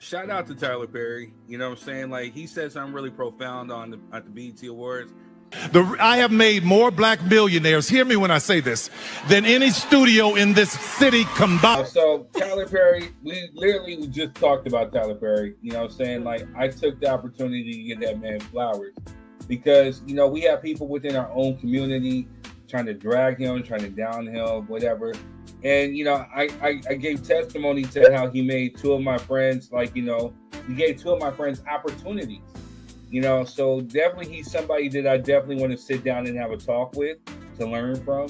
shout out to Tyler Perry. You know what I'm saying? Like, he said something really profound at the BET Awards. I have made more black millionaires, hear me when I say this, than any studio in this city combined. So Tyler Perry, we just talked about Tyler Perry. You know what I'm saying? Like, I took the opportunity to give that man flowers because, you know, we have people within our own community trying to drag him, trying to down him, whatever. And, you know, I gave testimony to how he made two of my friends, like, you know, he gave two of my friends opportunities. You know, so definitely he's somebody that I definitely want to sit down and have a talk with to learn from.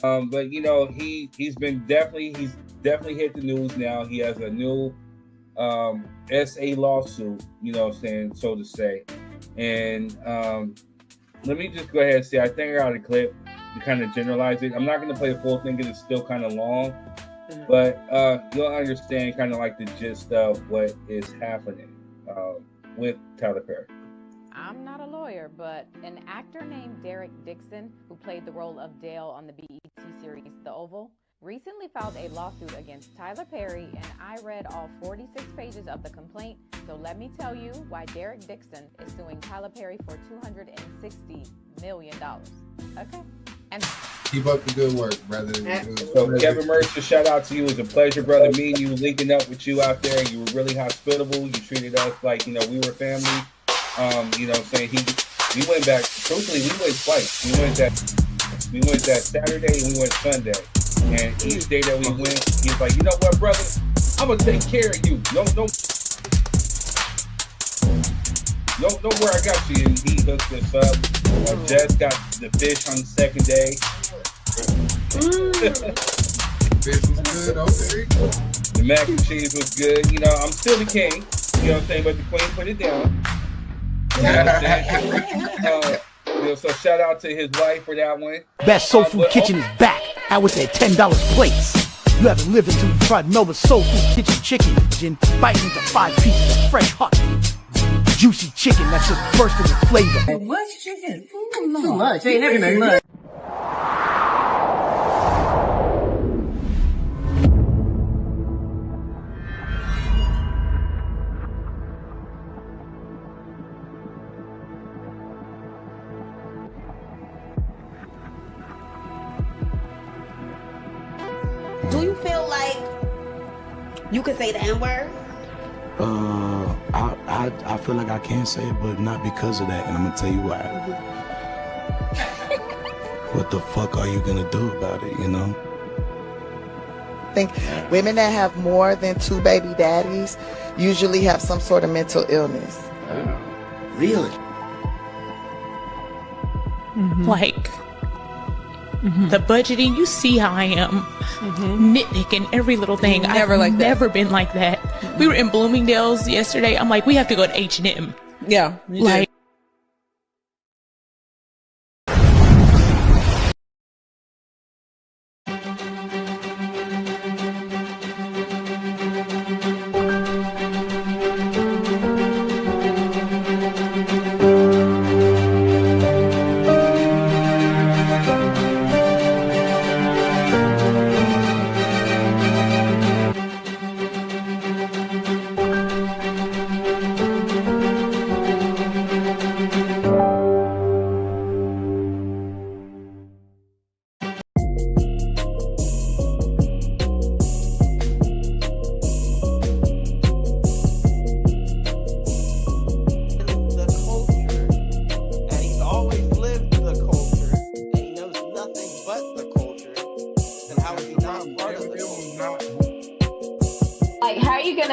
But you know, he's definitely hit the news now. He has a new SA lawsuit, you know what I'm saying, so to say. And let me just go ahead and say, I think I got a clip to kind of generalize it. I'm not going to play the full thing because it's still kind of long, but you'll understand kind of like the gist of what is happening with Tyler Perry. I'm not a lawyer, but an actor named Derek Dixon, who played the role of Dale on the BET series The Oval, recently filed a lawsuit against Tyler Perry, and I read all 46 pages of the complaint, so let me tell you why Derek Dixon is suing Tyler Perry for $260 million. Okay? And keep up the good work, brother. So Kevin Mercer, shout out to you. It was a pleasure, brother. Me and you linking up with you out there. You were really hospitable. You treated us like, you know, we were family. You know what I'm saying? We went back, truthfully, we went twice. We went that Saturday and we went Sunday. And each day that we went, he was like, you know what, brother? I'm gonna take care of you. No where I got you. And he hooked us up. Jess got the fish on the second day. Fish was good, okay. The mac and cheese was good. You know, I'm still the king. You know what I'm saying? But the queen put it down. You know what I'm saying? You know, so shout out to his wife for that one. Best Soul Food Kitchen is back. Out with their $10 plates. You haven't lived until you tried Melba's Soul Food Kitchen chicken, biting into 5 pieces of fresh hot juicy chicken that's just bursting with flavor. What's chicken? Too much. Ain't never too much. Do you feel like you could say the N-word? I feel like I can say it, but not because of that, and I'm gonna tell you why. What the fuck are you gonna do about it, you know? I think women that have more than 2 baby daddies usually have some sort of mental illness. Really? Like, the budgeting, you see how I am. Nitpicking every little thing. I've never been like that. We were in Bloomingdale's yesterday. I'm like, we have to go to H&M. Yeah. Like,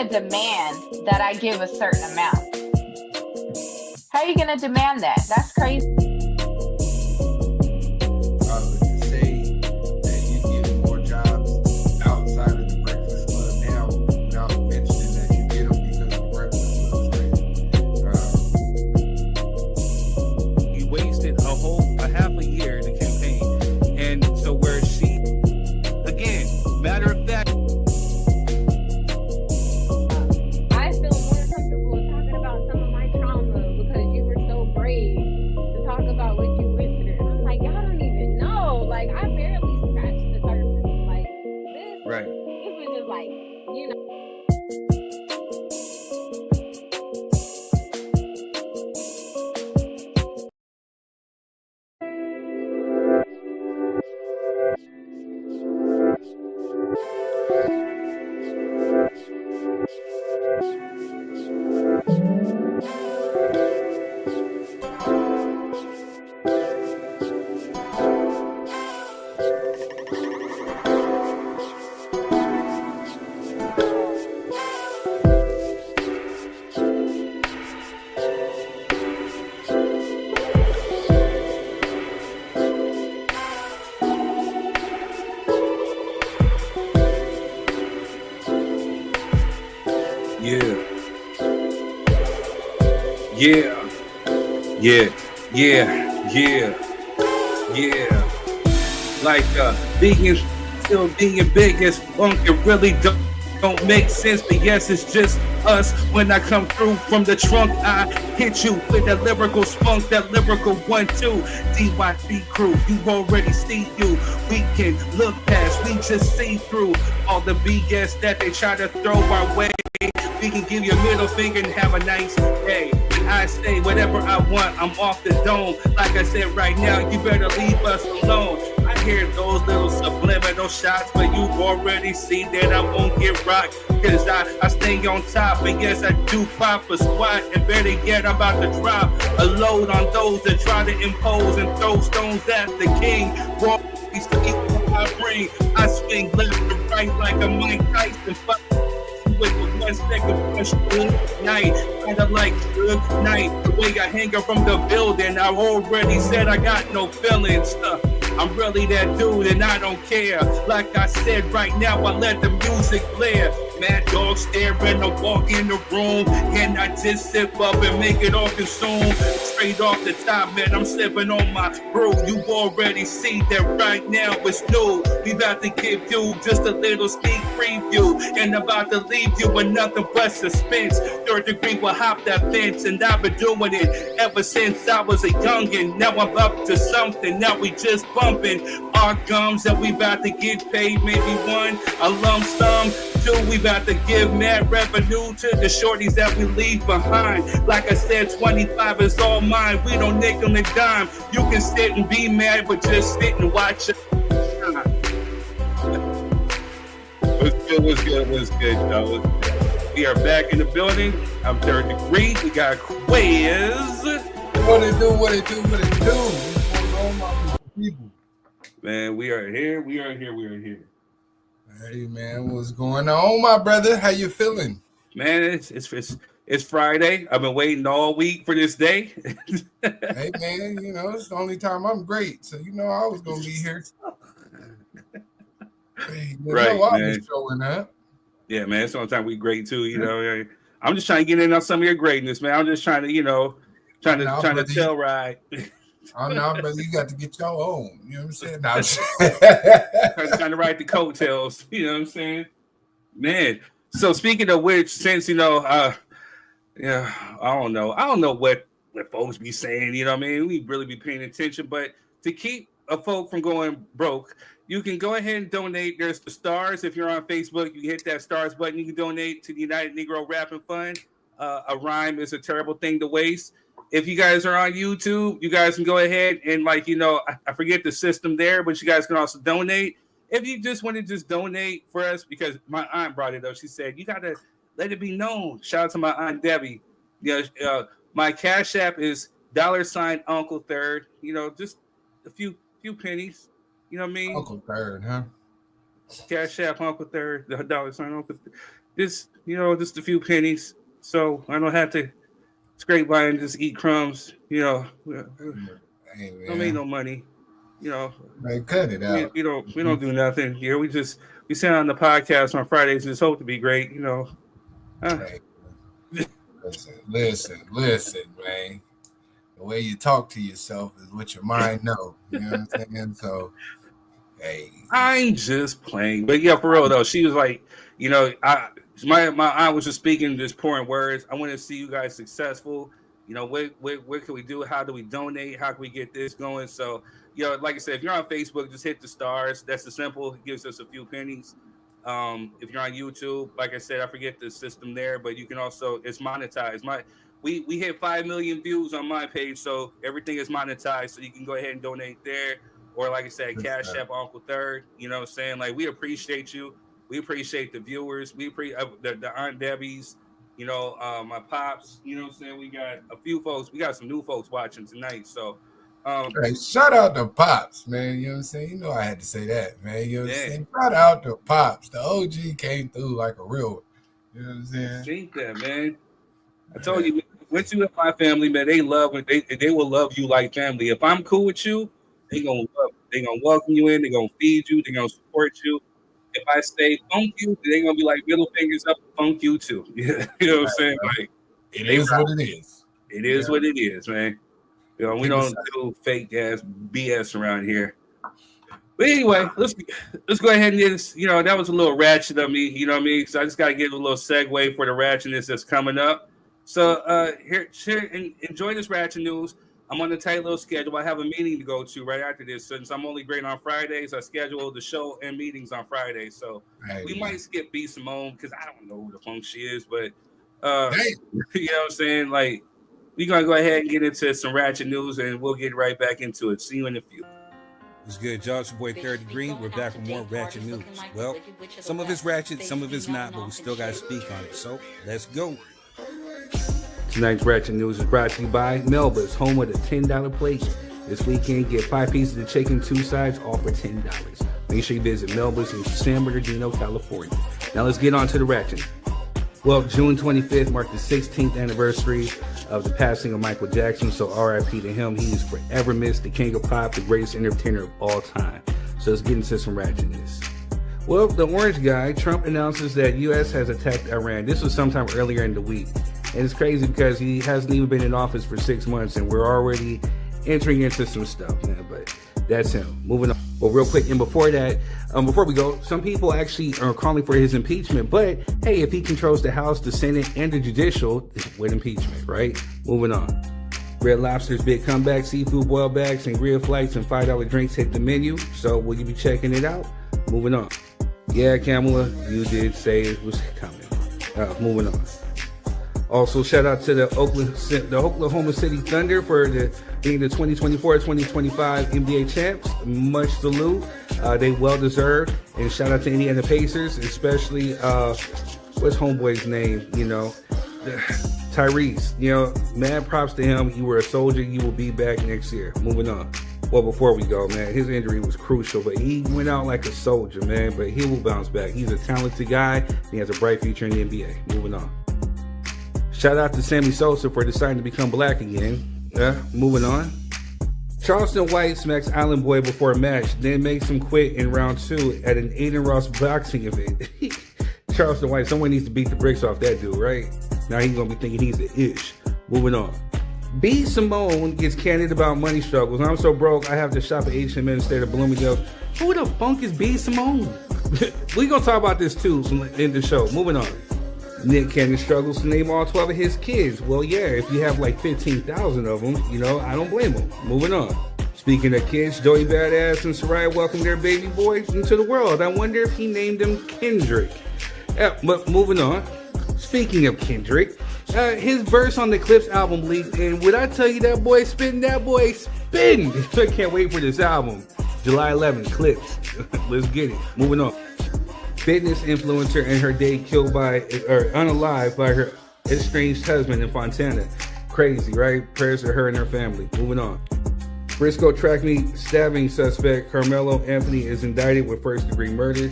demand that I give a certain amount. How are you going to demand that? That's crazy. To say that you get more jobs outside of the Breakfast Club now without mentioning that you get them because the Breakfast Club is crazy. He wasted a half a year in the campaign. And so where she, again, matter of fact, I feel more comfortable talking about some of my trauma because you were so brave to talk Yeah, yeah, yeah, yeah, yeah. Like being still being big as funk, it really don't make sense. But yes, it's just us. When I come through from the trunk, I hit you with that lyrical spunk, that lyrical 1-2. DYP crew, you already see you. We can look past, we just see through all the BS that they try to throw our way. We can give you a middle finger and have a nice day. And I say whatever I want, I'm off the dome. Like I said right now, you better leave us alone. I hear those little subliminal shots, but you already see that I won't get rocked. Cause I stay on top, and yes, I do pop a squat. And better yet, I'm about to drop a load on those that try to impose and throw stones at the king. We see what I bring. I swing left to right like a Mike Tyson fight. With 1 second push, good night, kind of like good night. The way I hang up from the building, I already said I got no feelings. I'm really that dude and I don't care. Like I said, right now I let the music blare. Mad dog staring, I walk in the room and I just sip up and make it all consume. Straight off the top, man, I'm sipping on my brew. You already see that right now it's new. We about to give you just a little sneak preview and about to leave you with nothing but suspense. Third degree will hop that fence, and I've been doing it ever since I was a youngin'. Now I'm up to something. Now we just bumping our gums and we about to get paid. Maybe one a lump sum, two we about to give mad revenue to the shorties that we leave behind. Like I said, 25 is all mine. We don't nickel and dime. You can sit and be mad, but just sit and watch it. What's good, y'all? We are back in the building. I'm Third Degree. We got quiz. What it do? What's going on, my people? Man, we are here. Hey, man, what's going on, my brother? How you feeling? Man, it's Friday. I've been waiting all week for this day. Hey, man, you know, it's the only time I'm great. So, you know, I was going to be here. Hey, right, I'll man. be showing up. Yeah, man, it's the only time we great, too. You know, I'm just trying to get in on some of your greatness, man. I'm just trying to, trying to tell right. Oh, no, brother, you got to get your own. You know what I'm saying? No, trying to ride the coattails. You know what I'm saying? Man. So speaking of which, since, I don't know what folks be saying, you know what I mean? We really be paying attention, but to keep a folk from going broke, you can go ahead and donate. There's the stars. If you're on Facebook, you can hit that stars button. You can donate to the United Negro Rapping Fund. A rhyme is a terrible thing to waste. If you guys are on YouTube, you guys can go ahead and I forget the system there, but you guys can also donate. If you just want to just donate for us, because my aunt brought it up. She said, you got to let it be known. Shout out to my Aunt Debbie. My Cash App is $Uncle Third. Just a few pennies. You know what I mean? Uncle Third, huh? Cash App Uncle Third, the $Uncle Third. Just a few pennies. So I don't have to scrape by and just eat crumbs. Hey, don't make no money. Man, cut it out. We don't do nothing here. We sit on the podcast on Fridays and just hope to be great. Hey, listen, man. The way you talk to yourself is what your mind knows. You know what I'm saying? So, hey, I'm just playing. But yeah, for real though, she was like, my aunt was just speaking, just pouring words. I want to see you guys successful. What can we do? How do we donate? How can we get this going? So, like I said, if you're on Facebook, just hit the stars. That's the simple. It gives us a few pennies. If you're on YouTube, like I said, I forget the system there, but you can also, it's monetized. We hit 5 million views on my page, so everything is monetized. So you can go ahead and donate there, or like I said, Cash App Uncle Third. You know what I'm saying? Like, we appreciate you. We appreciate the viewers. We appreciate the Aunt Debbie's. My pops. You know what I'm saying? We got a few folks. We got some new folks watching tonight. So, hey, shout out to Pops, man. You know what I'm saying? I had to say that, man. You know what I'm saying? Shout out to Pops. The OG came through like a real one. You know what I'm saying? Think that, man. I told you, once you with my family, man, they will love you like family. If I'm cool with you, they gonna welcome you in. They gonna feed you. They gonna support you. If I say funk you, they gonna be like middle fingers up, funk you too. You know what I'm saying? Like, it is what it is. It is what it is, man. You know, we don't do fake ass BS around here. But anyway, let's go ahead and get this. You know, that was a little ratchet of me. You know what I mean? So I just got to give a little segue for the ratchetness that's coming up. So here, enjoy this ratchet news. I'm on a tight little schedule. I have a meeting to go to right after this. Since I'm only great on Fridays, I schedule the show and meetings on Fridays. So we might skip B.Simone because I don't know who the funk she is. But you know what I'm saying? Like, we're going to go ahead and get into some ratchet news, and we'll get right back into it. See you in a few. What's good, y'all? It's your boy 30 Green. We're back with more ratchet news. Well, some of it's ratchet, some of it's not, but we still got to speak on it. So, let's go. Tonight's ratchet news is brought to you by Melba's, home of the $10 plates. This weekend, get 5 pieces of chicken, 2 sides, all for $10. Make sure you visit Melba's in San Bernardino, California. Now let's get on to the ratchet. Well, June 25th marked the 16th anniversary of the passing of Michael Jackson, so R.I.P. to him. He is forever missed, the king of pop, the greatest entertainer of all time. So let's get into some ratchetness. Well, the orange guy, Trump, announces that U.S. has attacked Iran. This was sometime earlier in the week. And it's crazy because he hasn't even been in office for 6 months, and we're already entering into some stuff, man. But that's him. Moving on. Well, real quick, and before that, before we go, some people actually are calling for his impeachment. But hey, if he controls the House, the Senate, and the judicial, with impeachment, right? Moving on. Red Lobster's big comeback, seafood boil bags, and grill flights and $5 drinks hit the menu. So will you be checking it out? Moving on. Yeah, Kamala, you did say it was coming. Moving on. Also, shout out to the Oklahoma City Thunder for being the 2024-2025 NBA champs. Much salute. They well deserved. And shout out to Indiana Pacers, especially what's homeboy's name? You know, Tyrese. You know, mad props to him. You were a soldier. You will be back next year. Moving on. Well, before we go, man, his injury was crucial, but he went out like a soldier, man. But he will bounce back. He's a talented guy. He has a bright future in the NBA. Moving on. Shout out to Sammy Sosa for deciding to become black again. Moving on. Charleston White smacks Island Boy before a match, then makes him quit in round 2 at an Aiden Ross boxing event. Charleston White, someone needs to beat the bricks off that dude, right? Now he's going to be thinking he's the ish. Moving on. B.Simone gets candid about money struggles. I'm so broke, I have to shop at H&M instead of Bloomingdale's. Who the funk is B.Simone? We're going to talk about this too in the show. Moving on. Nick Cannon struggles to name all 12 of his kids. Well, yeah, if you have like 15,000 of them, you know, I don't blame him. Moving on. Speaking of kids, Joey Badass and Soraya welcomed their baby boy into the world. I wonder if he named him Kendrick. But moving on. Speaking of Kendrick, his verse on the Clips album leaked, and would I tell you that boy spitting? That boy spitting. I can't wait for this album. July 11th, Clips. Let's get it. Moving on. Fitness influencer and her date killed unalive by her estranged husband in Fontana. Crazy, right? Prayers to her and her family. Moving on. Frisco track meet stabbing suspect Carmelo Anthony is indicted with first-degree murder.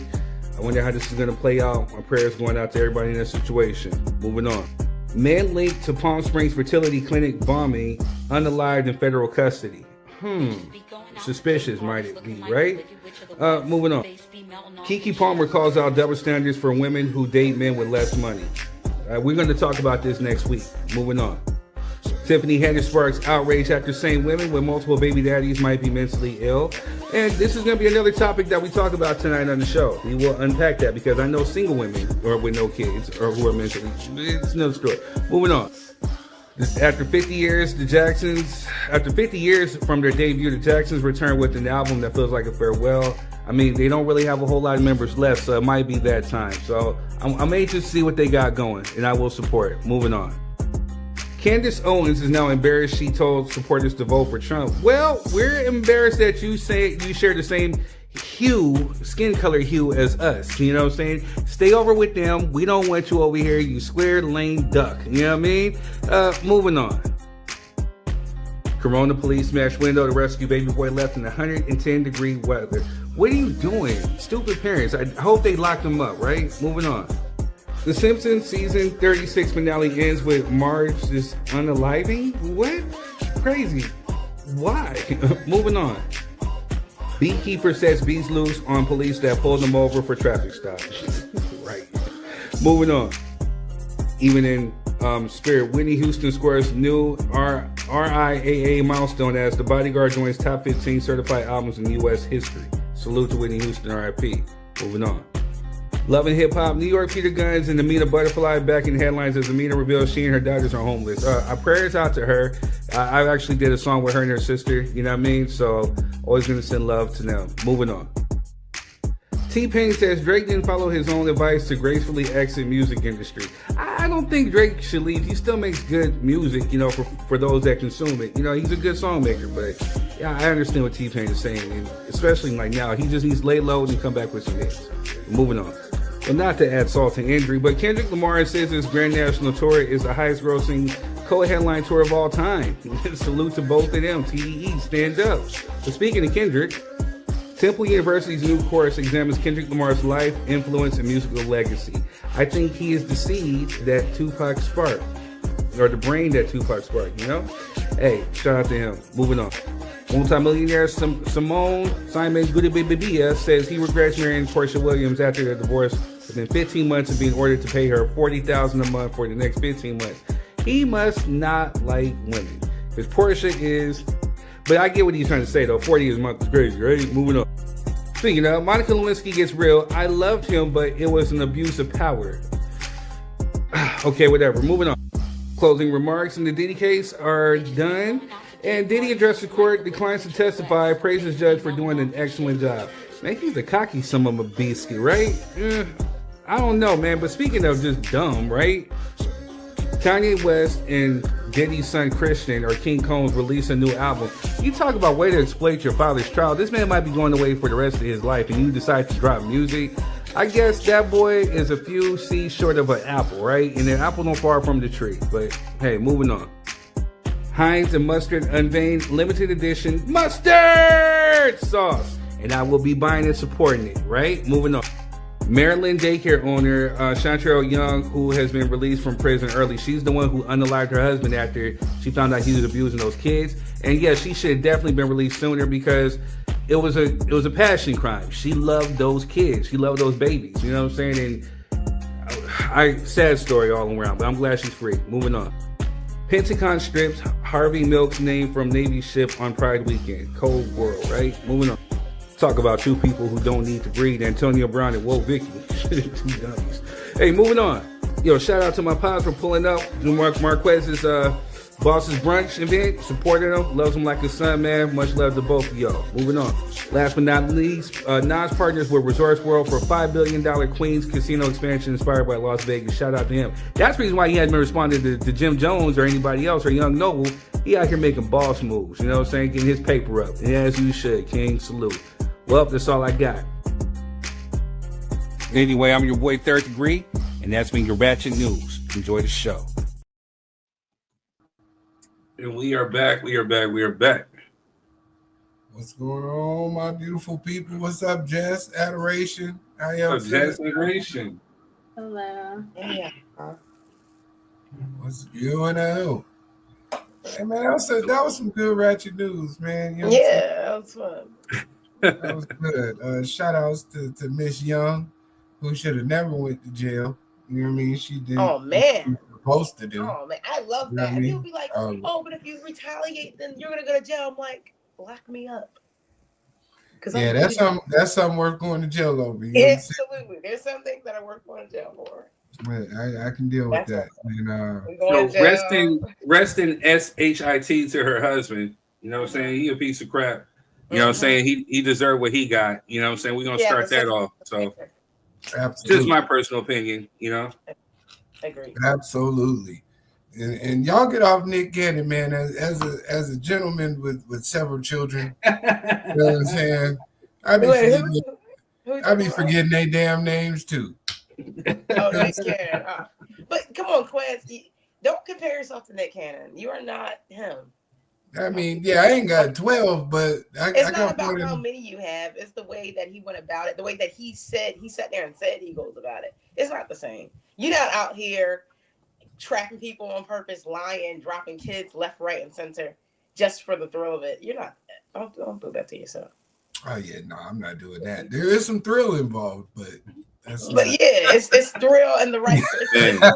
I wonder how this is going to play out. My prayers going out to everybody in that situation. Moving on. Man linked to Palm Springs fertility clinic bombing unalived in federal custody. Suspicious might it be, right? Moving on. Keke Palmer calls out double standards for women who date men with less money. We're going to talk about this next week. Moving on. Tiffany Haddish sparks outrage after saying women with multiple baby daddies might be mentally ill. And this is going to be another topic that we talk about tonight on the show. We will unpack that because I know single women or with no kids or who are mentally. It's another story. Moving on. After 50 years, after 50 years from their debut, the Jacksons return with an album that feels like a farewell. I mean, they don't really have a whole lot of members left, so it might be that time. So I'm anxious to see what they got going, and I will support it. Moving on. Candace Owens is now embarrassed she told supporters to vote for Trump. Well, we're embarrassed that you say you share the same skin color hue as us. You know what I'm saying? Stay over with them. We don't want you over here, you square lane duck. You know what I mean? Moving on. Corona police smashed window to rescue baby boy left in 110-degree weather. What are you doing? Stupid parents. I hope they locked them up, right? Moving on. The Simpsons season 36 finale ends with Marge's unaliving? What? Crazy. Why? Moving on. Beekeeper sets bees loose on police that pulled them over for traffic stops. Right. Moving on. Even in Spirit, Whitney Houston scores new RIAA milestone as The Bodyguard joins top 15 certified albums in U.S. history. Salute to Whitney Houston, R.I.P. Moving on. Love and Hip Hop, New York Peter Guns and Amina Butterfly back in headlines as Amina reveals she and her daughters are homeless. Our prayers out to her. I actually did a song with her and her sister, you know what I mean? So always going to send love to them. Moving on. T-Pain says Drake didn't follow his own advice to gracefully exit music industry. I don't think Drake should leave. He still makes good music, you know, for those that consume it. You know, he's a good song maker, but yeah, I understand what T-Pain is saying, and especially like now, he just needs to lay low and come back with some hits. Moving on. Well, not to add salt to injury, but Kendrick Lamar says his Grand National Tour is the highest grossing co-headline tour of all time. Salute to both of them. TDE, stand up. But speaking of Kendrick, Temple University's new course examines Kendrick Lamar's life, influence, and musical legacy. I think he is the seed that Tupac sparked, or the brain that Tupac sparked, you know? Hey, shout out to him. Moving on. Multi-millionaire Simone Simon Goodibibia says he regrets marrying Portia Williams after their divorce within 15 months of being ordered to pay her $40,000 a month for the next 15 months. He must not like women, because Portia is... But I get what he's trying to say, though. 40 a month is crazy, right? Moving on. Speaking of, Monica Lewinsky gets real. I loved him, but it was an abuse of power. Okay, whatever. Moving on. Closing remarks in the Diddy case are done. And Diddy addressed the court, declines to testify, praises judge for doing an excellent job. Man, he's a cocky son of a biscuit, right? I don't know, man. But speaking of just dumb, right? Kanye West and Diddy's son Christian, or King Combs, release a new album. You talk about way to exploit your father's child. This man might be going away for the rest of his life, and you decide to drop music. I guess that boy is a few seeds short of an apple, right? And the apple don't far from the tree. But hey, moving on. Heinz and Mustard unveiled limited edition mustard sauce, and I will be buying and supporting it, right? Moving on. Maryland daycare owner Chantrell Young, who has been released from prison early. She's the one who unalived her husband after she found out he was abusing those kids. And yeah, she should have definitely been released sooner, because it was a passion crime. She loved those kids. She loved those babies. You know what I'm saying? And sad story all around, but I'm glad she's free. Moving on. Pentagon strips Harvey Milk's name from Navy ship on Pride weekend. Cold world, right? Moving on. Talk about two people who don't need to breathe. Antonio Brown and Whoa Vicky. Two dummies. Hey, moving on. Yo, shout out to my pops for pulling up to Marquez's Boss's Brunch event. Supported him. Loves him like a son, man. Much love to both of y'all. Moving on. Last but not least, Nas partners with Resorts World for $5 billion Queens casino expansion inspired by Las Vegas. Shout out to him. That's the reason why he hasn't been responding to Jim Jones or anybody else or Young Noble. He out here making boss moves. You know what I'm saying? Getting his paper up. And as you should, King. Salute. Well, that's all I got. Anyway, I'm your boy Third Degree, and that's been your Ratchet News. Enjoy the show. And we are back. We are back. What's going on, my beautiful people? What's up, Jess? Adoration. How y'all feeling? Jess Adoration. Hello. Yeah. What's you and who? Hey man, that was some good ratchet news, man. You know That was fun. That was good. Shout outs to Miss Young, who should have never went to jail. You know what I mean? She did. Oh man. What she was supposed to do. Oh man, I love You know that. what I And mean? people be like, oh, but if you retaliate, then you're gonna go to jail. I'm like, lock me up. Yeah, that's something worth going to jail over. You know Absolutely. There's some things that are worth going to jail for. But I can deal with that. So And, rest in SHIT to her husband. You know what I'm saying? He a piece of crap. You know what I'm saying? He deserved what he got. You know what I'm saying? We're going to start that off. So absolutely. Just my personal opinion, you know? Agree. Absolutely. And y'all get off Nick Cannon, man, as a gentleman with several children. You know what I'm saying? I be forgetting their damn names too. Oh, Nick Cannon. But come on, Quez, don't compare yourself to Nick Cannon. You are not him. I mean, yeah, I ain't got 12, but it's not about how many you have. It's the way that he went about it, the way that he sat there and said he goes about it. It's not the same. You're not out here trapping people on purpose, lying, dropping kids left, right, and center just for the thrill of it. You're not. Don't do that to yourself. Oh yeah, no, I'm not doing that. There is some thrill involved, but that's but not. yeah, it's thrill and the right. It's thrill.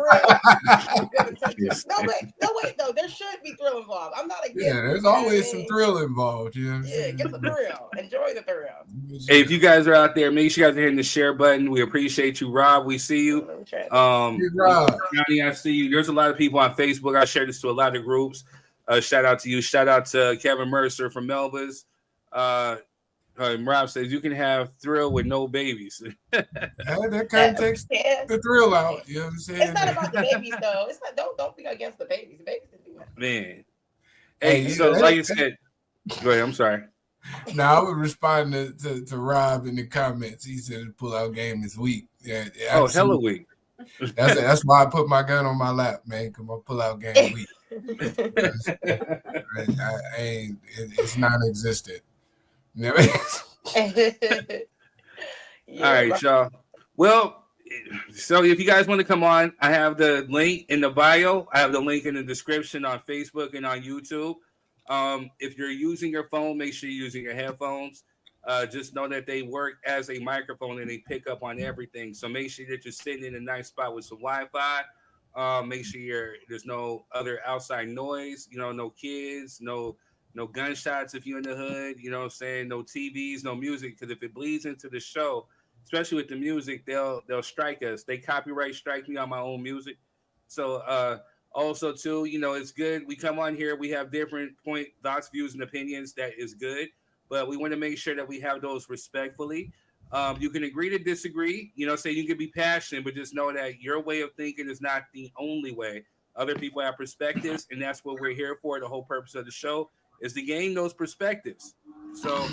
No, wait, though. There should be thrill involved. I'm not against. Yeah, there's always some thrill involved. You know what I'm saying? Get the thrill. Enjoy the thrill. Hey, if you guys are out there, make sure you guys are hitting the share button. We appreciate you, Rob. We see you. Rob. Johnny, I see you. There's a lot of people on Facebook. I shared this to a lot of groups. Shout out to you. Shout out to Kevin Mercer from Melba's. Rob says you can have thrill with no babies. That kind of takes the thrill out. You know what I'm saying? It's not about the babies though. It's not. Don't be against the babies. The babies can do that. Man. Hey, so like you said, go ahead. I'm sorry. No, I was responding to Rob in the comments. He said the pull-out game is weak. Yeah, hella weak. That's why I put my gun on my lap, man. Because my pull-out game weak. It's non-existent. You know what I mean? All right, y'all. Well, so if you guys want to come on, I have the link in the bio. I have the link in the description on Facebook and on YouTube. If you're using your phone, make sure you're using your headphones. Just know that they work as a microphone and they pick up on everything. So make sure that you're sitting in a nice spot with some Wi-Fi. Make sure there's no other outside noise. No kids, no gunshots if you're in the hood. You know what I'm saying? No TVs, no music. Because if it bleeds into the show, especially with the music, they'll strike us. They copyright strike me on my own music. So also too, it's good. We come on here, we have different thoughts, views, and opinions. That is good. But we want to make sure that we have those respectfully. You can agree to disagree. Say you can be passionate, but just know that your way of thinking is not the only way. Other people have perspectives, and that's what we're here for. The whole purpose of the show is to gain those perspectives. So,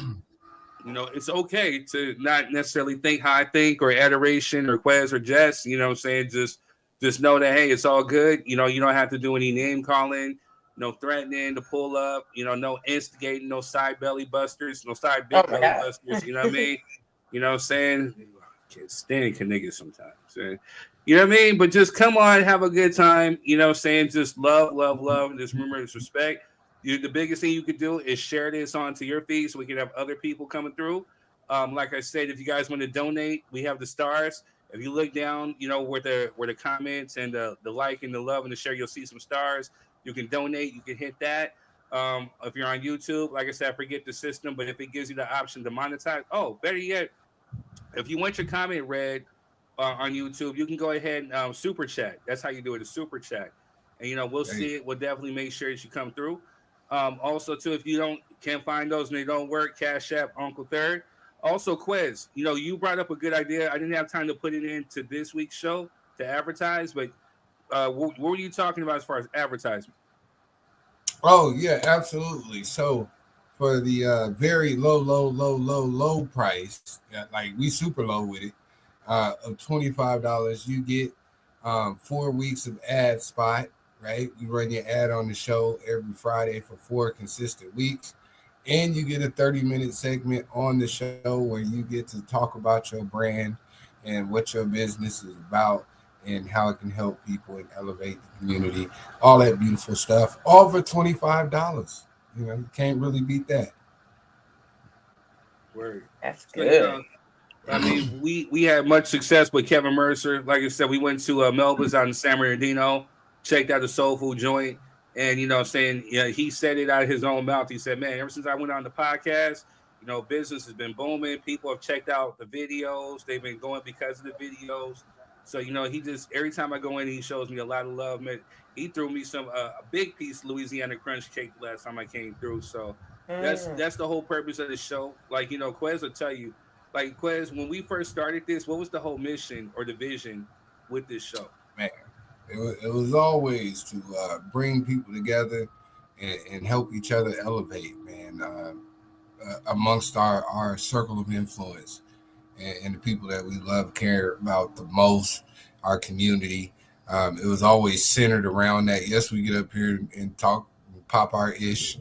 it's okay to not necessarily think how I think or adoration or Quez or Jess, what I'm saying? Just know that, hey, it's all good. You don't have to do any name calling, no threatening to pull up, no instigating, no side belly busters, no side big belly busters. You know what I mean? You know what I'm saying? I can't stand niggas sometimes. You know what I mean? But just come on, have a good time. You know what I'm saying? Just love. Just remember, it's respect. The biggest thing you could do is share this onto your feed so we can have other people coming through. Like I said, if you guys want to donate, we have the stars. If you look down, where the comments and the like and the love and the share, you'll see some stars. You can donate. You can hit that. If you're on YouTube, like I said, I forget the system, but if it gives you the option to monetize, better yet, if you want your comment read on YouTube, you can go ahead and super chat. That's how you do it, a super chat. And we'll see it. We'll definitely make sure that you come through. Also, too, if you can't find those and they don't work, Cash App Uncle Third. Also, Quez, you brought up a good idea. I didn't have time to put it into this week's show to advertise, but what were you talking about as far as advertisement? Oh, yeah, absolutely. So for the very low price, like we super low with it, of $25, you get 4 weeks of ad spot, right? You run your ad on the show every Friday for 4 consistent weeks. And you get a 30-minute segment on the show where you get to talk about your brand and what your business is about and how it can help people and elevate the community, all that beautiful stuff, all for $25. You can't really beat that. Word. That's good. We had much success with Kevin Mercer. Like I said, we went to Melba's out in San Bernardino, checked out the soul food joint. And, he said it out of his own mouth. He said, man, ever since I went on the podcast, business has been booming. People have checked out the videos. They've been going because of the videos. So, he just, every time I go in, he shows me a lot of love. Man, he threw me a big piece of Louisiana crunch cake the last time I came through. So that's the whole purpose of the show. Like, Quez will tell you, like, Quez, when we first started this, what was the whole mission or the vision with this show? Man. It was always to bring people together and help each other elevate, man, amongst our circle of influence and the people that we love, care about the most, our community. It was always centered around that. Yes, we get up here and talk, pop our ish,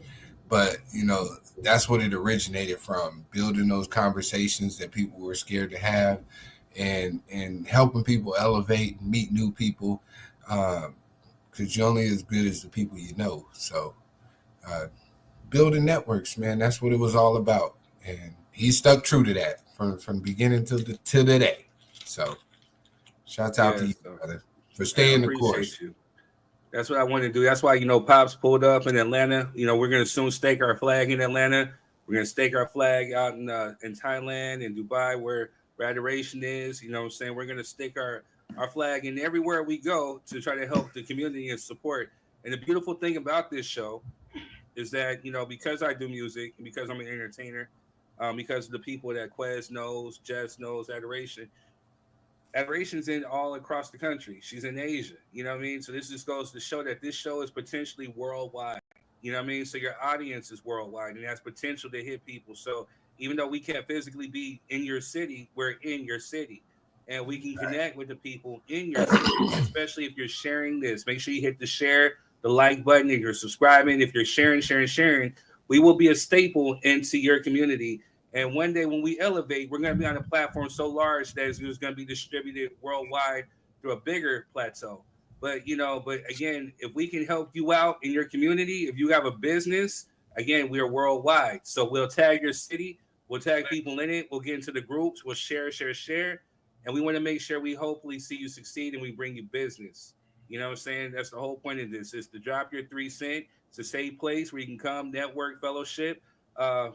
but, that's what it originated from, building those conversations that people were scared to have and helping people elevate, meet new people. Because you're only as good as the people you know. So building networks, man, that's what it was all about. And he stuck true to that from beginning to today. So, shouts out to you, brother, for staying the course. You. That's what I want to do. That's why, Pops pulled up in Atlanta. We're going to soon stake our flag in Atlanta. We're going to stake our flag out in Thailand and Dubai where Adoration is. You know what I'm saying? We're going to stake our flag in everywhere we go to try to help the community and support. And the beautiful thing about this show is that, because I do music and because I'm an entertainer, because of the people that Quez knows, Jess knows, Adoration's in all across the country. She's in Asia. You know what I mean? So this just goes to show that this show is potentially worldwide. You know what I mean? So your audience is worldwide and has potential to hit people. So even though we can't physically be in your city, we're in your city. And we can connect with the people in your city, especially if you're sharing this. Make sure you hit the share, the like button, if you're subscribing. If you're sharing, we will be a staple into your community. And one day when we elevate, we're going to be on a platform so large that it's going to be distributed worldwide through a bigger plateau. But again, if we can help you out in your community, if you have a business, again, we are worldwide. So we'll tag your city. We'll tag people in it. We'll get into the groups. We'll share. And we want to make sure we hopefully see you succeed and we bring you business. You know what I'm saying? That's the whole point of this, is to drop your 3 cents. It's a safe place where you can come, network, fellowship.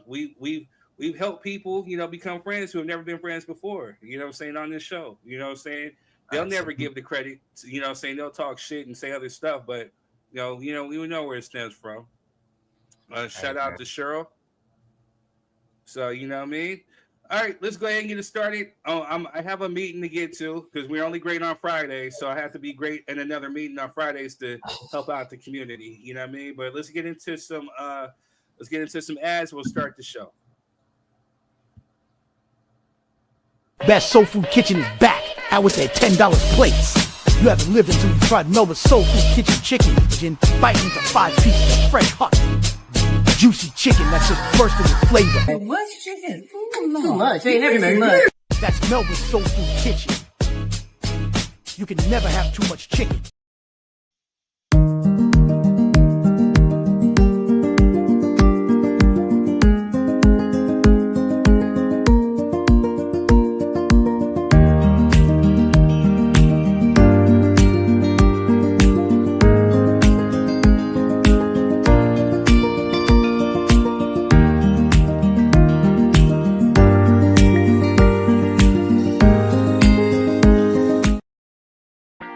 We've helped people, become friends who have never been friends before, on this show. You know what I'm saying? They'll never give the credit, they'll talk shit and say other stuff, but, we know where it stems from. Shout out to Cheryl. So, you know what I mean? All right, let's go ahead and get it started. I have a meeting to get to because we're only great on Fridays, so I have to be great in another meeting on Fridays to help out the community. You know what I mean? But let's get into some ads. We'll start the show. Best Soul Food Kitchen is back, out with their $10 plates. You haven't lived until you tried Melba's Soul Food Kitchen chicken, then bite into 5 pieces of fresh, hot, juicy chicken that's just bursting with flavor. Hey, what's chicken? Too much. Ain't never too much. That's Melba's Soul Food Kitchen. You can never have too much chicken.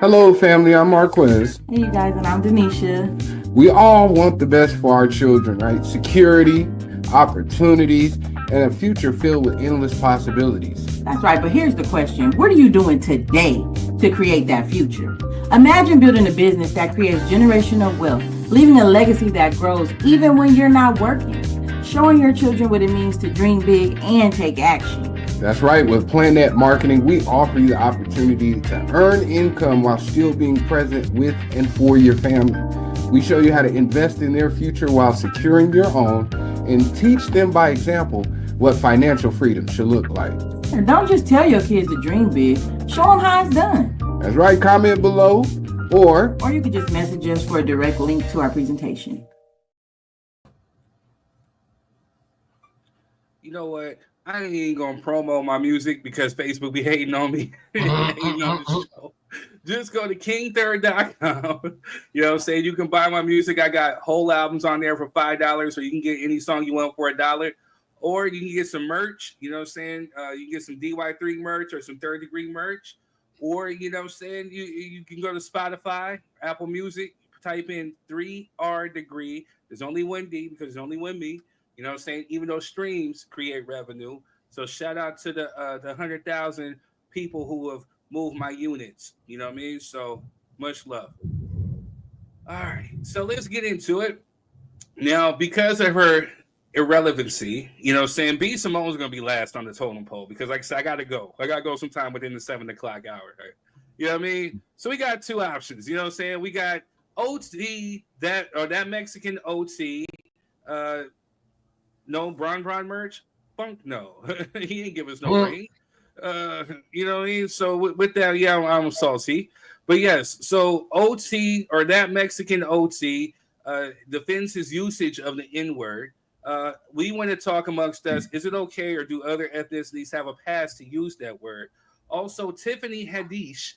Hello, family. I'm Marquez. Hey, you guys, and I'm Denisha. We all want the best for our children, right? Security, opportunities, and a future filled with endless possibilities. That's right, but here's the question. What are you doing today to create that future? Imagine building a business that creates generational wealth, leaving a legacy that grows even when you're not working, showing your children what it means to dream big and take action. That's right. With Planet Marketing, we offer you the opportunity to earn income while still being present with and for your family. We show you how to invest in their future while securing your own and teach them by example what financial freedom should look like. And don't just tell your kids to dream big, show them how it's done. That's right. Comment below or you can just message us for a direct link to our presentation. You know what? I ain't even gonna promo my music because Facebook be hating on me. Hating on the show. Just go to kingthird.com. You know what I'm saying? You can buy my music. I got whole albums on there for $5, or you can get any song you want for $1. Or you can get some merch. You know what I'm saying? You can get some DY3 merch or some Third Degree merch. Or, you know what I'm saying? You can go to Spotify, Apple Music, type in 3R Degree. There's only one D because there's only one me. You know what I'm saying? Even though streams create revenue. So shout out to the 100,000 people who have moved my units. You know what I mean? So much love. All right. So let's get into it. Now, because of her irrelevancy, you know what I'm saying? B.Simone is going to be last on the totem pole because, like I said, I got to go. I got to go sometime within the 7 o'clock hour. Right? You know what I mean? So we got 2 options. You know what I'm saying? We got OT, that Mexican OT, no Bron merch? Funk, no. He didn't give us no ring. You know what I mean? So with that, yeah, I'm salty. But yes, so OT or that Mexican OT defends his usage of the N-word. We want to talk amongst us. Is it okay, or do other ethnicities have a pass to use that word? Also, Tiffany Haddish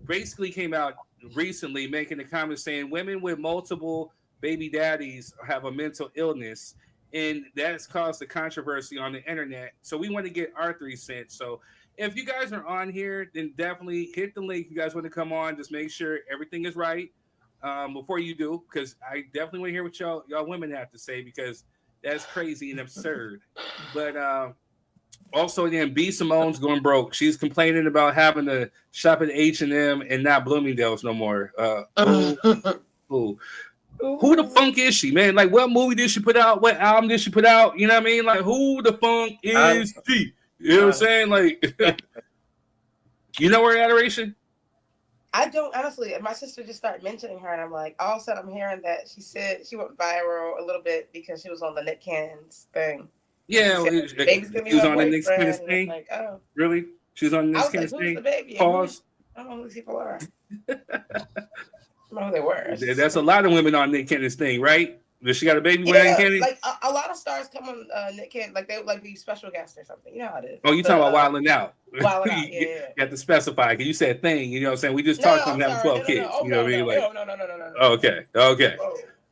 basically came out recently making a comment saying women with multiple baby daddies have a mental illness, and that's caused a controversy on the internet. So we want to get our 3 cents. So if you guys are on here, then definitely hit the link. If you guys want to come on, just make sure everything is right before you do, because I definitely want to hear what y'all women have to say, because that's crazy and absurd. But also, again, B.Simone's going broke. She's complaining about having to shop at H&M and not Bloomingdale's no more. Who the funk is she, man? Like, what movie did she put out? What album did she put out? You know what I mean? Like, who the funk is she? You know what I'm saying? Like, you know her, Adoration? I don't, honestly. My sister just started mentioning her, and I'm like, all of a sudden I'm hearing that she said she went viral a little bit because she was on the Nick Cannon's thing. Yeah, she was on the Nick Cannon's thing. Like, oh, really? She's on the Nick Cannon's thing. Pause. I don't know who these people are. I don't know who they were. That's a lot of women on Nick Cannon's thing, right? Does she got a baby with Nick Cannon? Like a lot of stars come on Nick Cannon, like they would like be special guests or something. You know how it is. Oh, you talking about Wilding Out? Wilding Out, yeah. You have to specify, because you said thing. You know what I'm saying? We just talked about having 12 kids. You know what I mean? Like, no. Okay. All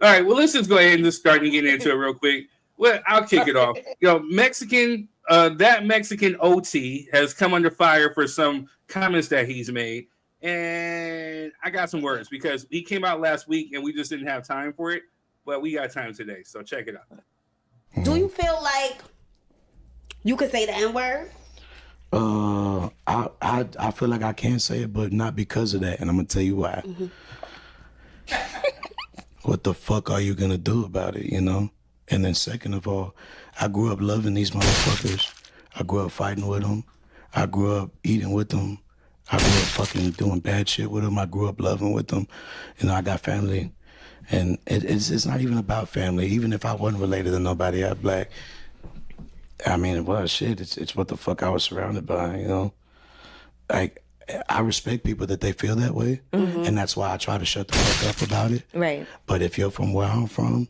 right. Well, let's just go ahead and just start getting into it real quick. Well, I'll kick it off. That Mexican OT has come under fire for some comments that he's made. And I got some words, because he came out last week and we just didn't have time for it. But we got time today, so check it out. Do you feel like you could say the N-word? I feel like I can say it, but not because of that, and I'm gonna tell you why. Mm-hmm. What the fuck are you gonna do about it, you know? And then second of all, I grew up loving these motherfuckers. I grew up fighting with them. I grew up eating with them. I grew up fucking doing bad shit with them. I grew up loving with them. You know, I got family. And it's not even about family. Even if I wasn't related to nobody out black, I mean, it was shit. It's what the fuck I was surrounded by, you know? Like, I respect people that they feel that way, and that's why I try to shut the fuck up about it. Right. But if you're from where I'm from,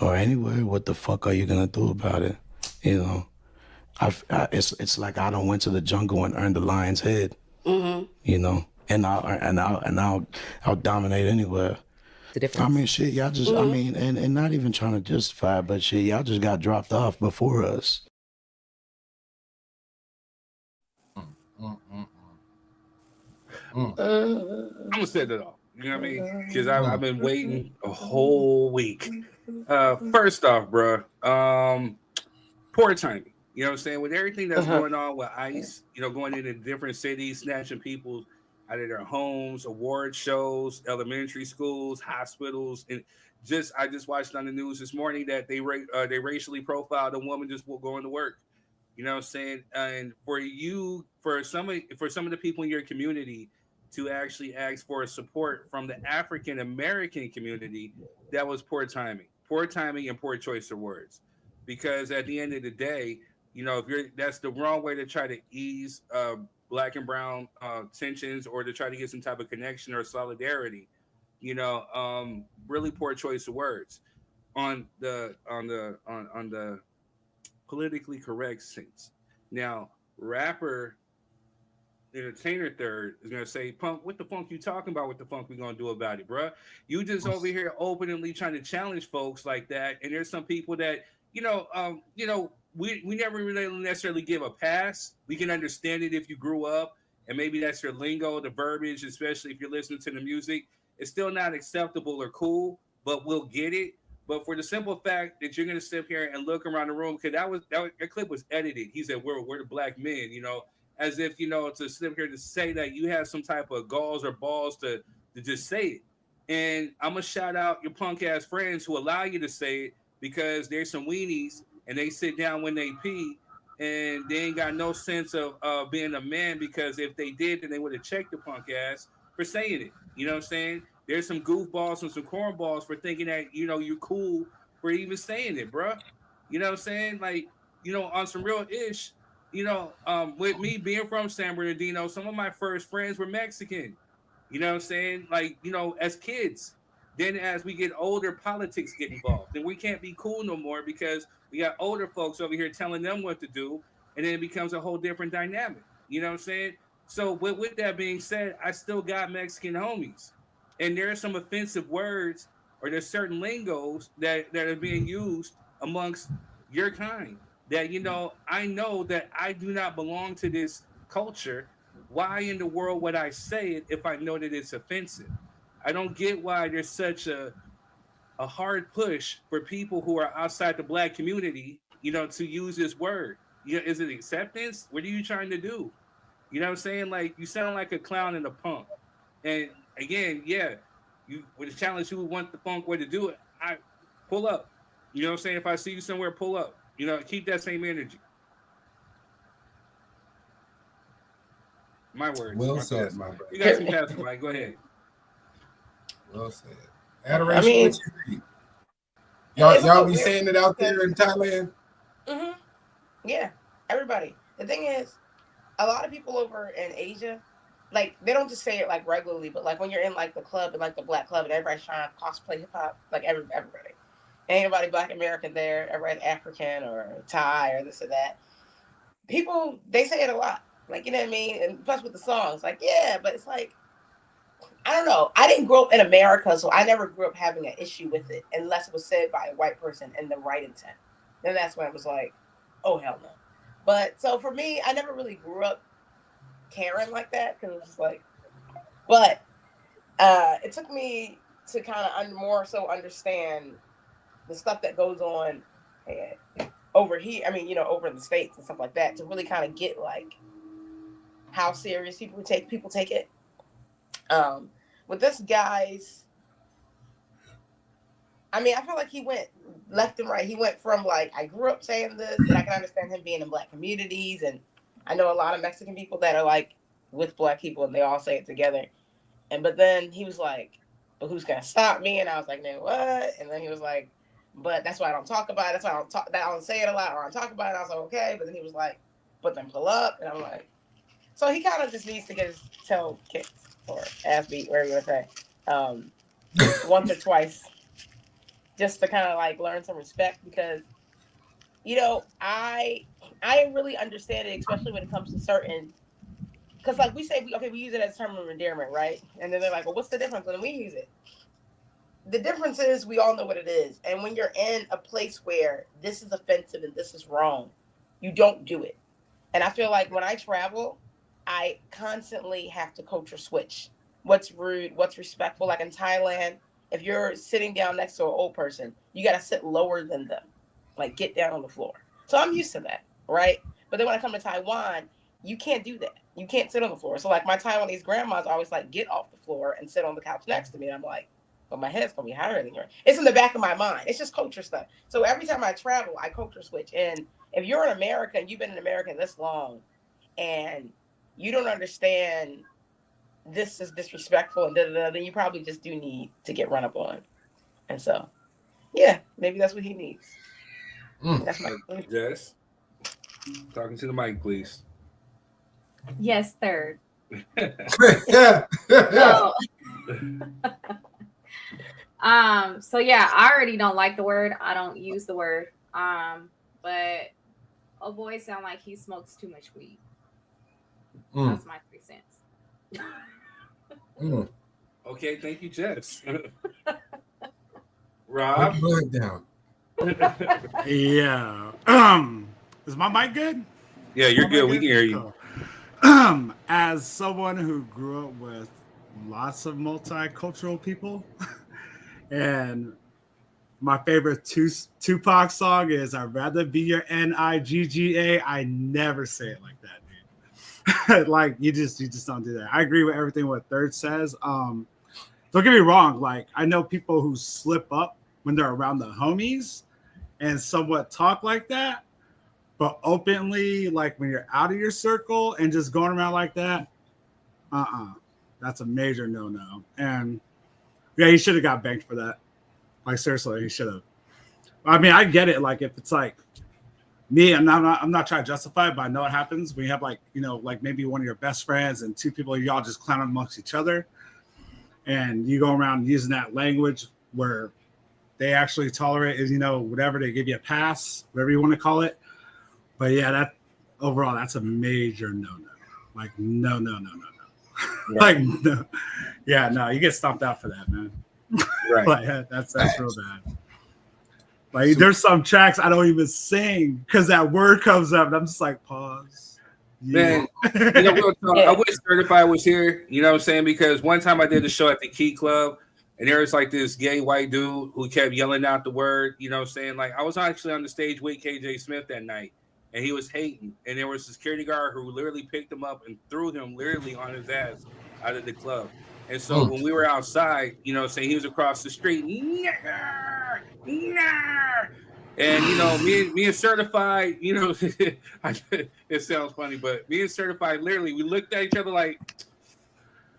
or anywhere, what the fuck are you gonna do about it? You know, it's like I don't went to the jungle and earned the lion's head. You know, and I'll dominate anywhere. I mean, shit, y'all just, I mean, and not even trying to justify it, but shit, y'all just got dropped off before us. I'm gonna set it off. You know what I mean? Because I've been waiting a whole week. First off, bro, poor timing. You know what I'm saying? With everything that's going on with ICE, you know, going into different cities, snatching people out of their homes, award shows, elementary schools, hospitals, and I just watched on the news this morning that they racially profiled a woman just going to work. You know what I'm saying? And for some of the people in your community to actually ask for support from the African American community, that was poor timing and poor choice of words. Because at the end of the day, you know, that's the wrong way to try to ease black and brown tensions, or to try to get some type of connection or solidarity. You know, really poor choice of words on the politically correct sense. Now, rapper entertainer third is gonna say, "Punk, what the funk you talking about? What the funk we gonna do about it, bruh? You just over here openly trying to challenge folks like that." And there's some people that we never really necessarily give a pass. We can understand it if you grew up and maybe that's your lingo, the verbiage, especially if you're listening to the music. It's still not acceptable or cool, but we'll get it. But for the simple fact that you're gonna sit here and look around the room, because that clip was edited. He said, "We're the black men," you know, as if, you know, to sit here to say that you have some type of galls or balls to just say it. And I'm gonna shout out your punk ass friends who allow you to say it, because there's some weenies and they sit down when they pee and they ain't got no sense of being a man, because if they did, then they would have checked the punk ass for saying it. You know what I'm saying? There's some goofballs and some cornballs for thinking that, you know, you're cool for even saying it, bro. You know what I'm saying? Like, you know, on some real ish, you know, with me being from San Bernardino, some of my first friends were Mexican. You know what I'm saying? Like, you know, as kids. Then as we get older, politics get involved. Then we can't be cool no more because we got older folks over here telling them what to do, and then it becomes a whole different dynamic. You know what I'm saying? So with that being said, I still got Mexican homies, and there are some offensive words or there's certain lingos that are being used amongst your kind that, you know that I do not belong to this culture. Why in the world would I say it if I know that it's offensive? I don't get why there's such a hard push for people who are outside the black community, to use this word. Is it acceptance? What are you trying to do? You know what I'm saying? Like, you sound like a clown and a punk. And again, yeah, you would challenge who would want the funk way to do it. I pull up. You know what I'm saying? If I see you somewhere, pull up. Keep that same energy. My words. Well said, my brother. You got some pastor, Mike. Go ahead. Well said. Adoration, what you read? Y'all be saying it out there in Thailand? Mm-hmm. Yeah, everybody. The thing is, a lot of people over in Asia, like, they don't just say it like regularly, but like when you're in like the club and like the black club and everybody's trying to cosplay hip hop, like everybody. Ain't nobody Black American there, everybody's African or Thai or this or that. People, they say it a lot. Like, you know what I mean? And plus with the songs, like, yeah, but it's like, I don't know. I didn't grow up in America, so I never grew up having an issue with it unless it was said by a white person in the right intent. Then that's when it was like, oh, hell no. But so for me, I never really grew up caring like that because it was just like, but it took me to kind of more so understand the stuff that goes on over here. I mean, over in the States and stuff like that, to really kind of get like how serious people take it. With this guy's, I mean, I feel like he went left and right. He went from like, I grew up saying this, and I can understand him being in black communities, and I know a lot of Mexican people that are like with black people, and they all say it together. But then he was like, but who's gonna stop me? And I was like, man, what? And then he was like, but that's why I don't talk about it. That's why I don't say it a lot, or I don't talk about it. And I was like, okay. But then he was like, but then pull up, and I'm like, so he kind of just needs to get his toe kicked or ass beat, whatever you want to say, once or twice, just to kind of like learn some respect, because I really understand it, especially when it comes to certain, because like we say, we use it as a term of endearment, right? And then they're like, well, what's the difference when we use it? The difference is we all know what it is, and when you're in a place where this is offensive and this is wrong, you don't do it. And I feel like when I travel, I constantly have to culture switch. What's rude, what's respectful. Like in Thailand, if you're sitting down next to an old person, you got to sit lower than them. Like, get down on the floor. So I'm used to that, right? But then when I come to Taiwan, you can't do that. You can't sit on the floor. So like my Taiwanese grandma's always like, get off the floor and sit on the couch next to me. And I'm like, but my head's going to be higher than yours. It's in the back of my mind. It's just culture stuff. So every time I travel, I culture switch. And if you're an American, you've been in America this long, and you don't understand this is disrespectful and then you probably just do need to get run up on. And so, yeah, maybe that's what he needs. That's my Jess, talking to the mic, please. Yes, third. Yeah. So yeah, I already don't like the word. I don't use the word. But a boy sound like he smokes too much weed. That's my 3 cents. Okay, thank you, Jess. Rob, put it down. Yeah. Is my mic good? Yeah, you're good. We can hear you. As someone who grew up with lots of multicultural people, and my favorite Tupac song is "I'd rather be your Nigga." I never say it like that, dude. Like you just don't do that. I agree with everything what Third says. Don't get me wrong. Like I know people who slip up when they're around the homies and somewhat talk like that, but openly, like when you're out of your circle and just going around like that, that's a major no-no. And yeah, he should have got banked for that. Like seriously, he should have. I mean, I get it. Like if it's like me, I'm not trying to justify it, but I know it happens when you have like, you know, like maybe one of your best friends and two people, y'all just clown amongst each other. and you go around using that language where they actually tolerate is, whatever, they give you a pass, whatever you want to call it. But yeah, that overall, that's a major no-no. Like, no. Right. Like, no. Yeah, no, you get stomped out for that, man. Right. Like, that's real bad. Like, there's some tracks I don't even sing because that word comes up and I'm just like, pause. Man, real talk, I wish Certified was here, you know what I'm saying? Because one time I did a show at the Key Club and there was like this gay white dude who kept yelling out the word, you know what I'm saying? Like, I was actually on the stage with KJ Smith that night and he was hating. And there was a security guard who literally picked him up and threw him literally on his ass out of the club. And so when we were outside, you know what I'm saying, he was across the street. And, me and Certified, it sounds funny, but me and Certified, literally, we looked at each other like,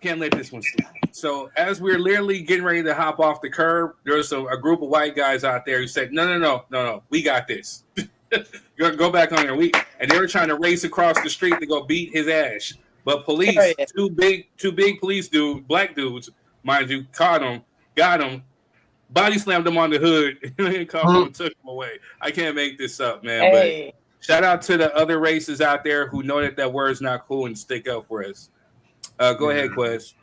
can't let this one slip. So as we were literally getting ready to hop off the curb, there was a group of white guys out there who said, no, we got this. Go back on there. And they were trying to race across the street to go beat his ass. But police, two big police black dudes, mind you, got him, body slammed him on the hood, and caught him and took him away. I can't make this up, man. But shout out to the other races out there who know that word's not cool and stick up for us. Go ahead, Quest.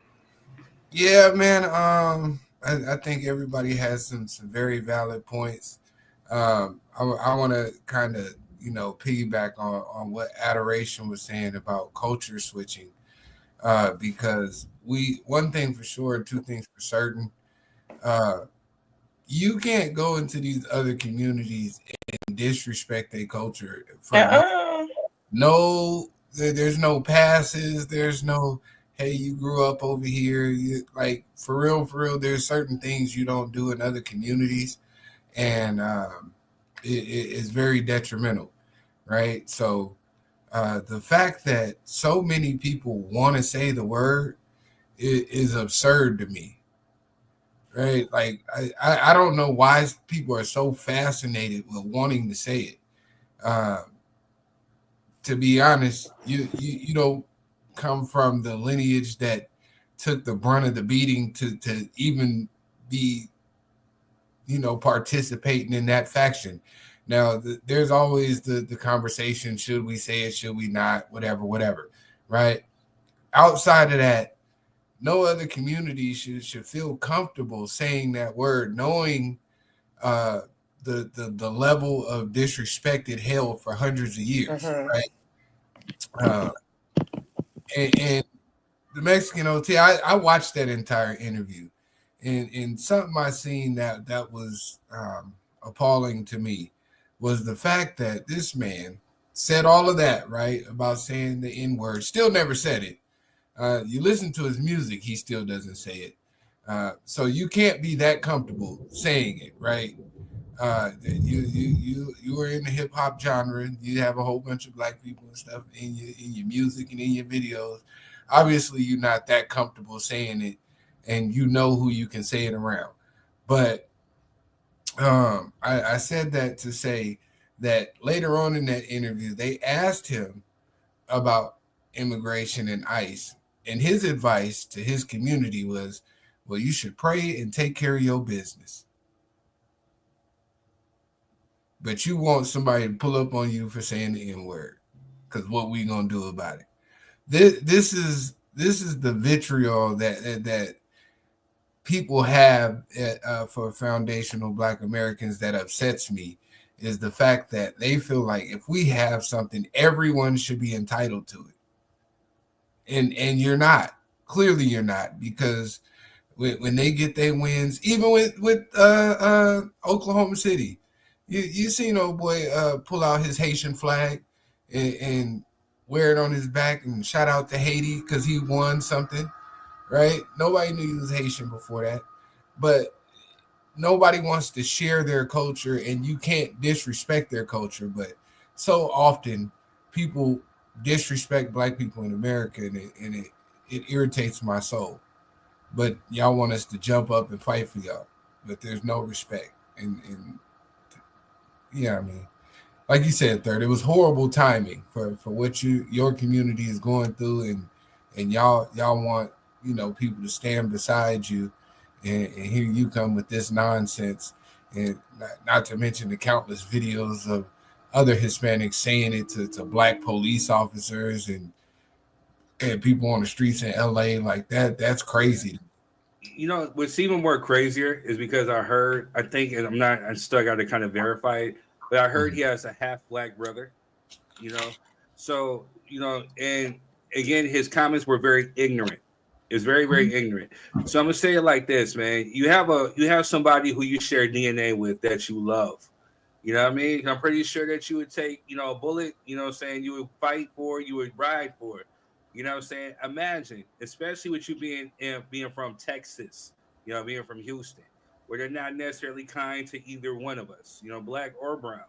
Yeah, man. I think everybody has some very valid points. I want to kind of piggyback on what Adoration was saying about culture switching, because one thing for sure, two things for certain, you can't go into these other communities and disrespect their culture. There's no passes, there's no, hey, you grew up over here, like for real, there's certain things you don't do in other communities, and it is very detrimental, right? So the fact that so many people want to say the word is absurd to me, right? Like I don't know why people are so fascinated with wanting to say it. To be honest, you don't come from the lineage that took the brunt of the beating to even be participating in that faction. Now, there's always the conversation, should we say it, should we not, whatever, right? Outside of that, no other community should feel comfortable saying that word, knowing the level of disrespect it held for hundreds of years, right? And the Mexican OT, I watched that entire interview, and something I seen that was appalling to me was the fact that this man said all of that, right, about saying the N-word, still never said it. You listen to his music, he still doesn't say it. So you can't be that comfortable saying it, right? You were in the hip hop genre. You have a whole bunch of black people and stuff in your music and in your videos. Obviously, you're not that comfortable saying it, and you know who you can say it around. But I said that to say that later on in that interview, they asked him about immigration and ICE, and his advice to his community was, well, you should pray and take care of your business. But you want somebody to pull up on you for saying the N-word, because what we gonna do about it? This is the vitriol that people have for foundational Black Americans that upsets me, is the fact that they feel like if we have something, everyone should be entitled to it. And you're not. Clearly you're not, because when they get their wins, even with Oklahoma City, you seen old boy pull out his Haitian flag and wear it on his back and shout out to Haiti because he won something, right? Nobody knew he was Haitian before that, but nobody wants to share their culture, and you can't disrespect their culture. But so often people disrespect Black people in America, and it irritates my soul. But y'all want us to jump up and fight for y'all, but there's no respect. And yeah, I mean, like you said, Third, it was horrible timing for what your community is going through, and y'all want people to stand beside you, and here you come with this nonsense, and not to mention the countless videos of other Hispanics saying it to black police officers and people on the streets in LA like that. That's crazy. What's even more crazier is because I think, and I still got to kind of verify it, but I heard he has a half black brother, so, and again, his comments were very ignorant. It's very, very ignorant. So I'm going to say it like this, man. You have somebody who you share DNA with that you love. You know what I mean? I'm pretty sure that you would take, a bullet, you would fight for, you would ride for it. You know what I'm saying? Imagine, especially with you being from Texas, being from Houston, where they're not necessarily kind to either one of us, black or brown.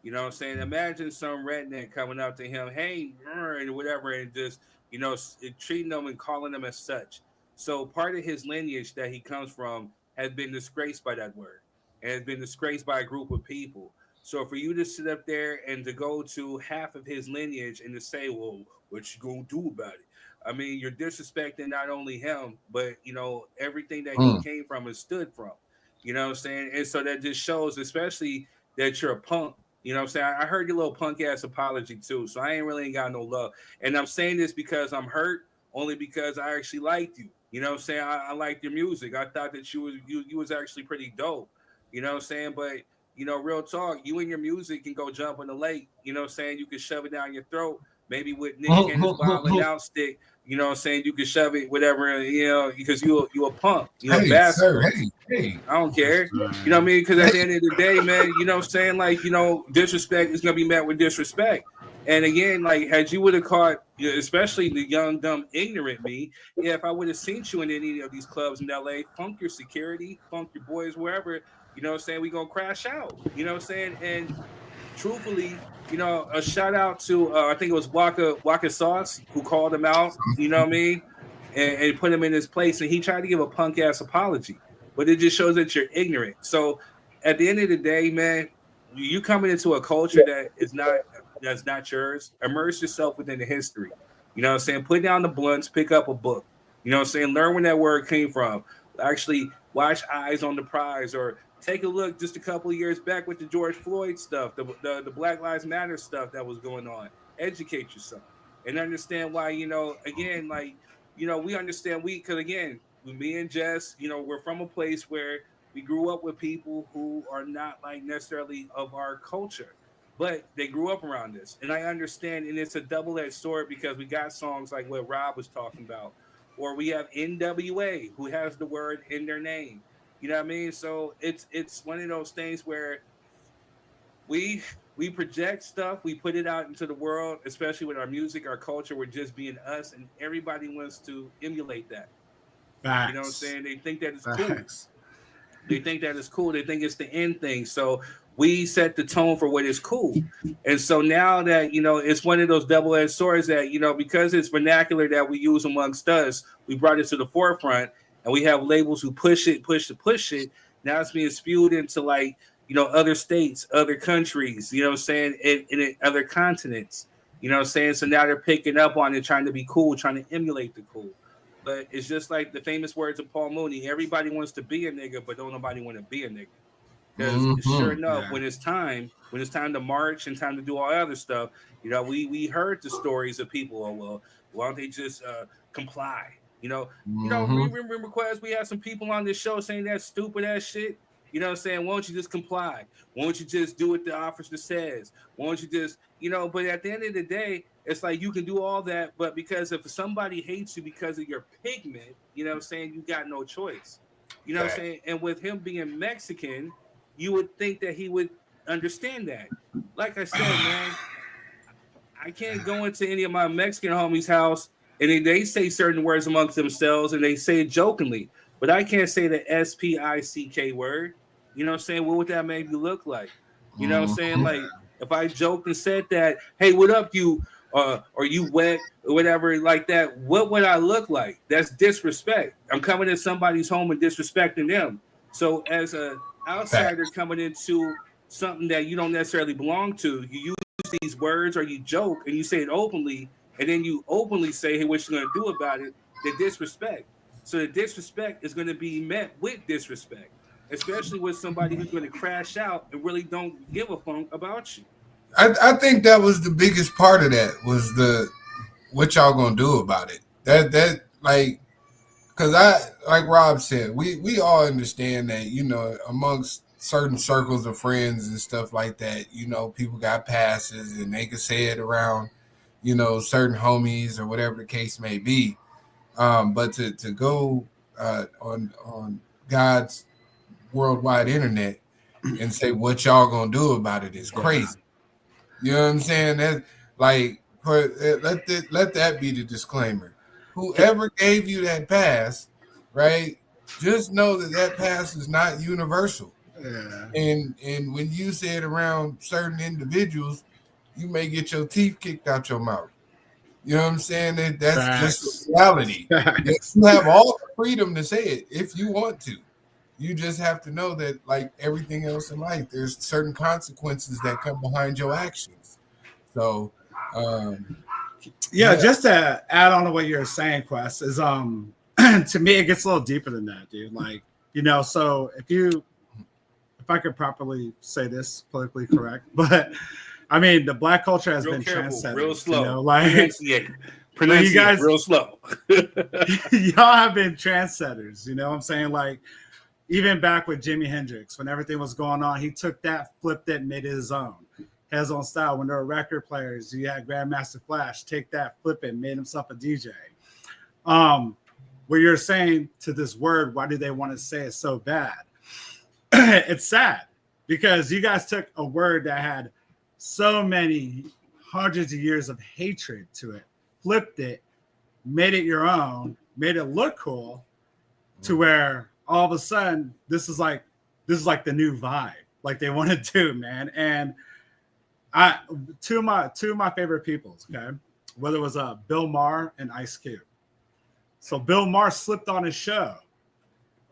You know what I'm saying? Imagine some redneck coming up to him, hey, and whatever, and just, treating them and calling them as such. So part of his lineage that he comes from has been disgraced by that word and has been disgraced by a group of people. So for you to sit up there and to go to half of his lineage and to say, well, what you gonna do about it? I mean, you're disrespecting not only him, but, everything that he came from and stood from. You know what I'm saying? And so that just shows, especially that you're a punk. You know what I'm saying? I heard your little punk ass apology too, so I ain't got no love. And I'm saying this because I'm hurt, only because I actually liked you. You know what I'm saying? I liked your music. I thought that you was actually pretty dope. You know what I'm saying? But real talk, you and your music can go jump in the lake. You know what I'm saying? You can shove it down your throat. Maybe with Nick Cannon's violent out stick. You know what I'm saying? You can shove it, whatever, because you a punk. You're a bastard. Sir, hey. I don't care. You know what I mean? Because at the end of the day, man, you know what I'm saying? Like, disrespect is going to be met with disrespect. And again, like, had you would have caught, especially the young, dumb, ignorant me, if I would have seen you in any of these clubs in LA, funk your security, funk your boys, wherever, you know what I'm saying? We going to crash out. You know what I'm saying? And truthfully, a shout out to I think it was Waka Sauce who called him out, you know what I mean, and put him in his place, and he tried to give a punk ass apology, but it just shows that you're ignorant. So at the end of the day, man, you coming into a culture that's not yours. Immerse yourself within the history. You know what I'm saying? Put down the blunts, pick up a book. You know what I'm saying? Learn where that word came from. Actually watch Eyes on the Prize, or take a look just a couple of years back with the George Floyd stuff, the Black Lives Matter stuff that was going on. Educate yourself and understand why, again, like, we understand because again, me and Jess, we're from a place where we grew up with people who are not like necessarily of our culture, but they grew up around this. And I understand, and it's a double-edged sword because we got songs like what Rob was talking about, or we have NWA who has the word in their name. You know what I mean? So it's one of those things where we project stuff, we put it out into the world, especially with our music, our culture. We're just being us, and everybody wants to emulate that. Facts. You know what I'm saying? They think that it's cool. They think that it's cool. They think it's the end thing. So we set the tone for what is cool. And so now that, it's one of those double-edged swords that, because it's vernacular that we use amongst us, we brought it to the forefront. And we have labels who push it. Now it's being spewed into like, other states, other countries, you know what I'm saying, in other continents, you know what I'm saying? So now they're picking up on it, trying to be cool, trying to emulate the cool. But it's just like the famous words of Paul Mooney. Everybody wants to be a nigga, but don't nobody want to be a nigga. Because sure enough, when it's time to march and time to do all other stuff, we heard the stories of people, why don't they just comply? Remember, Quaz, we had some people on this show saying that stupid ass shit. You know what I'm saying? Why don't you just comply? Why don't you just do what the officer says? Why don't you just, but at the end of the day, it's like you can do all that, but because if somebody hates you because of your pigment, you know what I'm saying, you got no choice. You know what I'm saying? And with him being Mexican, you would think that he would understand that. Like I said, man, I can't go into any of my Mexican homies' house and they say certain words amongst themselves and they say it jokingly, but I can't say the SPICK word. You know what I'm saying? What would that make me look like? You know what I'm saying? Like if I joked and said that, hey, what up, you, or you wet, or whatever like that, what would I look like? That's disrespect. I'm coming to somebody's home and disrespecting them. So as an outsider coming into something that you don't necessarily belong to, you use these words or you joke and you say it openly, and then you openly say, hey, what you gonna do about it? The disrespect. So the disrespect is going to be met with disrespect, especially with somebody who's going to crash out and really don't give a fuck about you. I think that was the biggest part of that was what y'all gonna do about it. That like, because like Rob said, we all understand that, you know, amongst certain circles of friends and stuff like that, you know, people got passes and they can say it around, you know, certain homies or whatever the case may be. But to go on God's worldwide internet and say what y'all gonna do about it is crazy. You know what I'm saying? That like let that be the disclaimer. Whoever gave you that pass, right? Just know that pass is not universal. Yeah. And when you say it around certain individuals, you may get your teeth kicked out your mouth. You know what I'm saying? That's Facts. just reality. You have all the freedom to say it if you want to. You just have to know that, like everything else in life, there's certain consequences that come behind your actions. So, yeah, just to add on to what you're saying, Quest, is to me it gets a little deeper than that, dude. Like, you know, so if I could properly say this politically correct, but I mean the black culture has been transcended. Real slow. You know, like pronunciate you guys real slow. Y'all have been trendsetters, you know what I'm saying? Like even back with Jimi Hendrix, when everything was going on, he took that, flipped it, made it his own. His own style. When there were record players, you had Grandmaster Flash take that, flip it, made himself a DJ. What you're saying to this word, why do they want to say it so bad? It's sad because you guys took a word that had so many hundreds of years of hatred to it, flipped it, made it your own, made it look cool, to where all of a sudden this is like the new vibe, like they want to do, man. And two of my favorite peoples, okay, whether it was Bill Maher and Ice Cube. So Bill Maher slipped on his show.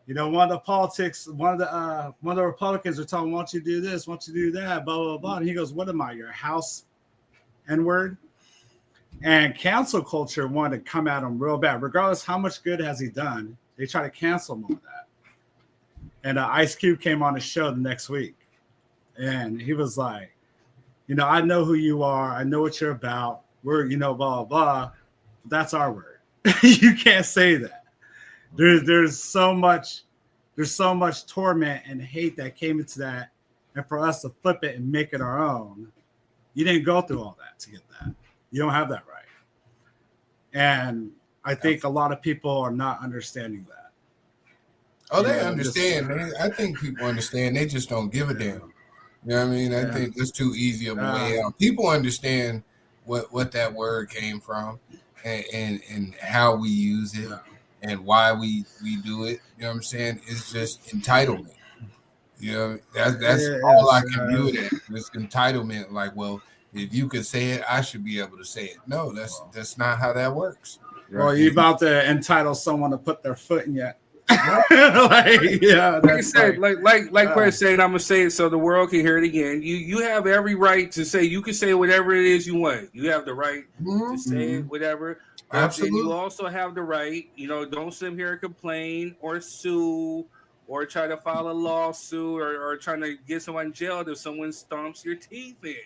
You know, one of the Republicans were telling him, "Why don't you do this? Why don't you do that?" Blah blah blah. And he goes, "What am I, your house N-word?" And cancel culture wanted to come at him real bad, regardless how much good has he done. They try to cancel him on that. And Ice Cube came on his show the next week, and he was like, "You know, I know who you are. I know what you're about. We're, you know, blah, blah, blah. That's our word." You can't say that. There's so much torment and hate that came into that. And for us to flip it and make it our own, you didn't go through all that to get that. You don't have that right. And I think a lot of people are not understanding that. Oh, they understand. I think people understand. They just don't give a damn. You know what I mean? I think that's too easy of a way out. People understand what that word came from and how we use it and why we do it. You know what I'm saying? It's just entitlement. You know, that's all I can do with it. It's entitlement. Like, well, if you could say it, I should be able to say it. No, that's not how that works. Well, you're about to entitle someone to put their foot in yet. Like I said, like Chris said, I'm gonna say it so the world can hear it again. You have every right to say. You can say whatever it is you want. You have the right to say it, whatever. But absolutely. You also have the right. You know, don't sit here and complain or sue or try to file a lawsuit or trying to get someone jailed if someone stomps your teeth in.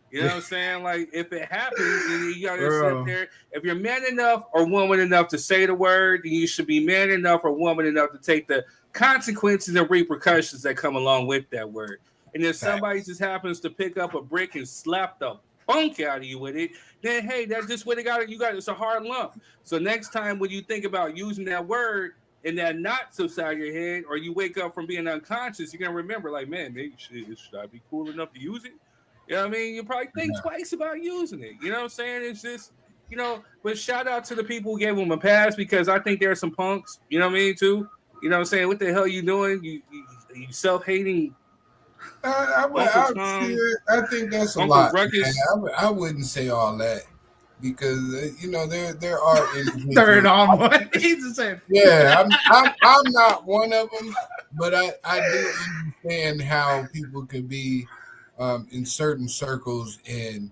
You know what I'm saying? Like, if it happens, then you gotta sit there. If you're man enough or woman enough to say the word, then you should be man enough or woman enough to take the consequences and repercussions that come along with that word. And if somebody just happens to pick up a brick and slap the funk out of you with it, then hey, that's just what it got. You got it's a hard lump. So next time when you think about using that word and that knot subside your head, or you wake up from being unconscious, you're gonna remember, like, man, maybe should I be cool enough to use it? You know what I mean? You probably think twice about using it. You know what I'm saying? It's just, you know, but shout out to the people who gave them a pass, because I think there are some punks, you know what I mean, too? You know what I'm saying? What the hell you doing? You self-hating. I think that's a lot. I wouldn't say all that because, you know, there are third on one. He's the same. Yeah, I'm not one of them, but I do understand how people could be in certain circles and,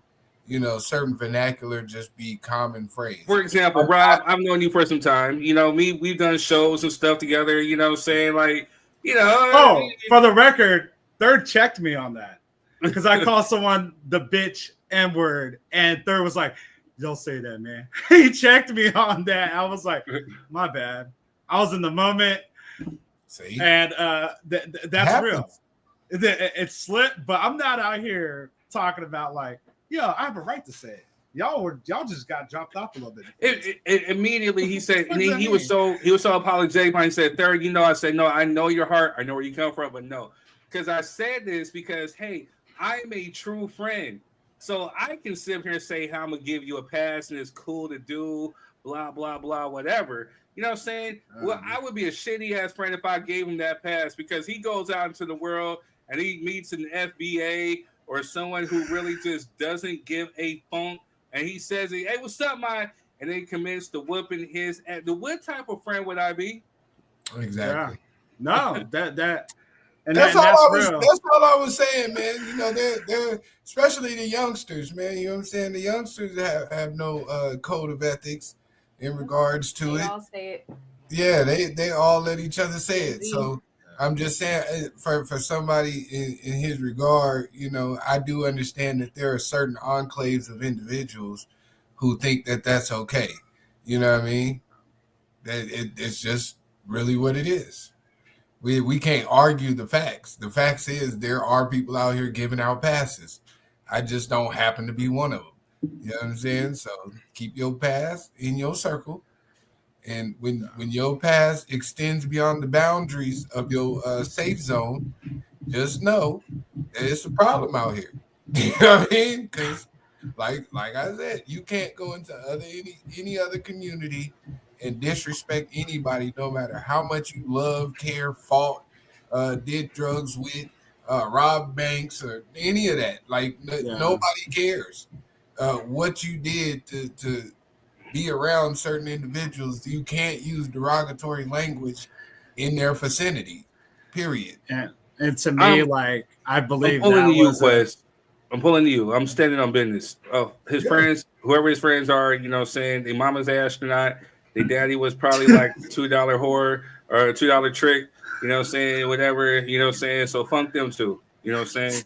certain vernacular just be common phrase. For example, Rob, I've known you for some time. We've done shows and stuff together. You know what I'm saying? Like, Oh, for the record, Third checked me on that because I called someone the bitch N-word, and Third was like, "Don't say that, man." He checked me on that. I was like, "My bad." I was in the moment. See? And that's real. It slipped, but I'm not out here talking about like, yo, I have a right to say it. Y'all just got dropped off a little bit. Immediately he said, and he was so apologetic when he said, Third, I said, no, I know your heart, I know where you come from, but no, because I said this because hey, I'm a true friend, so I can sit here and say how I'm gonna give you a pass and it's cool to do, blah blah blah, whatever. You know what I'm saying? Well, I would be a shitty ass friend if I gave him that pass because he goes out into the world and he meets an FBA or someone who really just doesn't give a funk. And he says, "Hey, what's up, man?" And then commits to whooping his. What type of friend would I be? Exactly. Yeah. No, that's real. That's all I was saying, man. They're especially the youngsters, man. You know what I'm saying? The youngsters have no code of ethics in regards to they it. All say it. Yeah, they all let each other say it. So I'm just saying, for somebody in his regard, I do understand that there are certain enclaves of individuals who think that that's okay. You know what I mean? That it's just really what it is. We can't argue the facts. The facts is there are people out here giving out passes. I just don't happen to be one of them. You know what I'm saying? So keep your pass in your circle. And when your pass extends beyond the boundaries of your safe zone, just know that it's a problem out here. You know what I mean? Because, like I said, you can't go into any other community and disrespect anybody, no matter how much you love, care, fought, did drugs with, robbed banks, or any of that. Like nobody cares what you did to be around certain individuals. You can't use derogatory language in their vicinity, period. And to me, I believe I'm pulling that to you, was Quest. I'm pulling to you. I'm standing on business. Oh, his friends, whoever his friends are, saying their mama's an astronaut, their daddy was probably like $2 whore or a $2 trick, whatever, so funk them too, what I'm saying?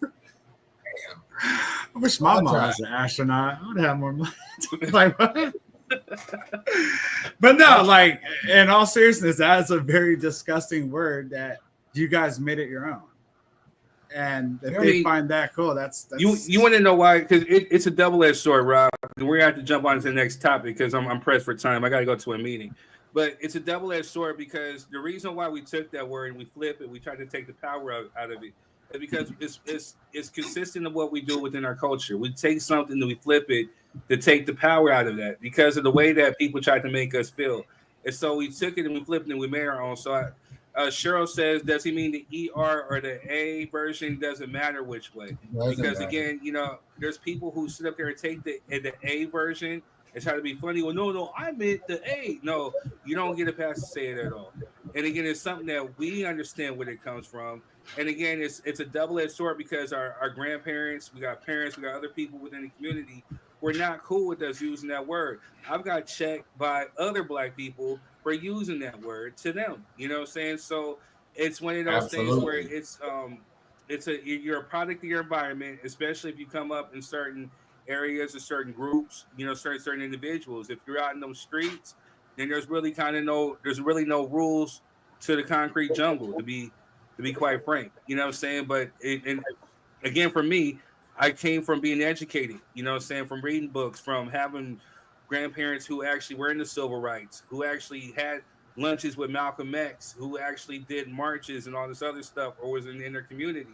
I wish my mom was an astronaut. I would have more money. But no, in all seriousness, that is a very disgusting word that you guys made it your own. And if they find that cool, that's you want to know why? Because it's a double-edged sword, Rob. We're gonna have to jump on to the next topic because I'm pressed for time. I gotta go to a meeting. But it's a double-edged sword because the reason why we took that word and we flip it, we tried to take the power out of it, is because it's consistent of what we do within our culture. We take something and we flip it to take the power out of that because of the way that people tried to make us feel. And so we took it and we flipped it and we made our own. So Cheryl says, does he mean the ER or the A version? Doesn't matter which way. Because again, there's people who sit up there and take the A version and try to be funny. Well, no, I meant the A. No, you don't get a pass to say it at all. And again, it's something that we understand where it comes from. And again, it's a double-edged sword because our grandparents, we got parents, we got other people within the community who are not cool with us using that word. I've got checked by other Black people for using that word to them. You know what I'm saying? So it's one of those things where you're a product of your environment, especially if you come up in certain areas or certain groups, certain individuals. If you're out in those streets, then there's really no rules to the concrete jungle, to be quite frank. You know what I'm saying? But again, for me, I came from being educated, from reading books, from having grandparents who actually were in the civil rights, who actually had lunches with Malcolm X, who actually did marches and all this other stuff, or was in their community.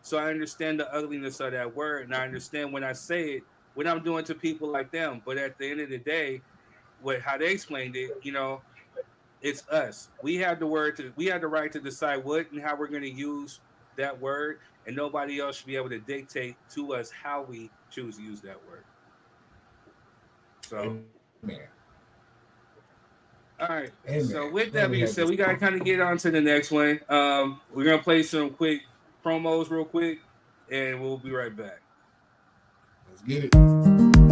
So I understand the ugliness of that word, and I understand when I say it, what I'm doing to people like them. But at the end of the day, how they explained it, it's us. We have the right to decide what and how we're going to use that word, and nobody else should be able to dictate to us how we choose to use that word. So, all right. So with that being said, we got to kind of get on to the next one. We're going to play some quick promos real quick, and we'll be right back. Let's get it.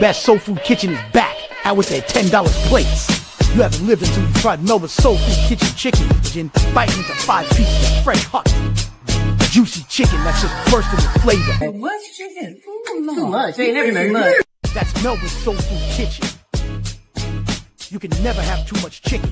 best soul food kitchen is back, out with their $10 plates. You haven't lived until you tried Melba's soul food kitchen chicken, then biting into 5 pieces of fresh hot, juicy chicken that's just bursting with flavor. What's chicken? Too much. Ain't never very much. That's Melba's soul food kitchen. You can never have too much chicken.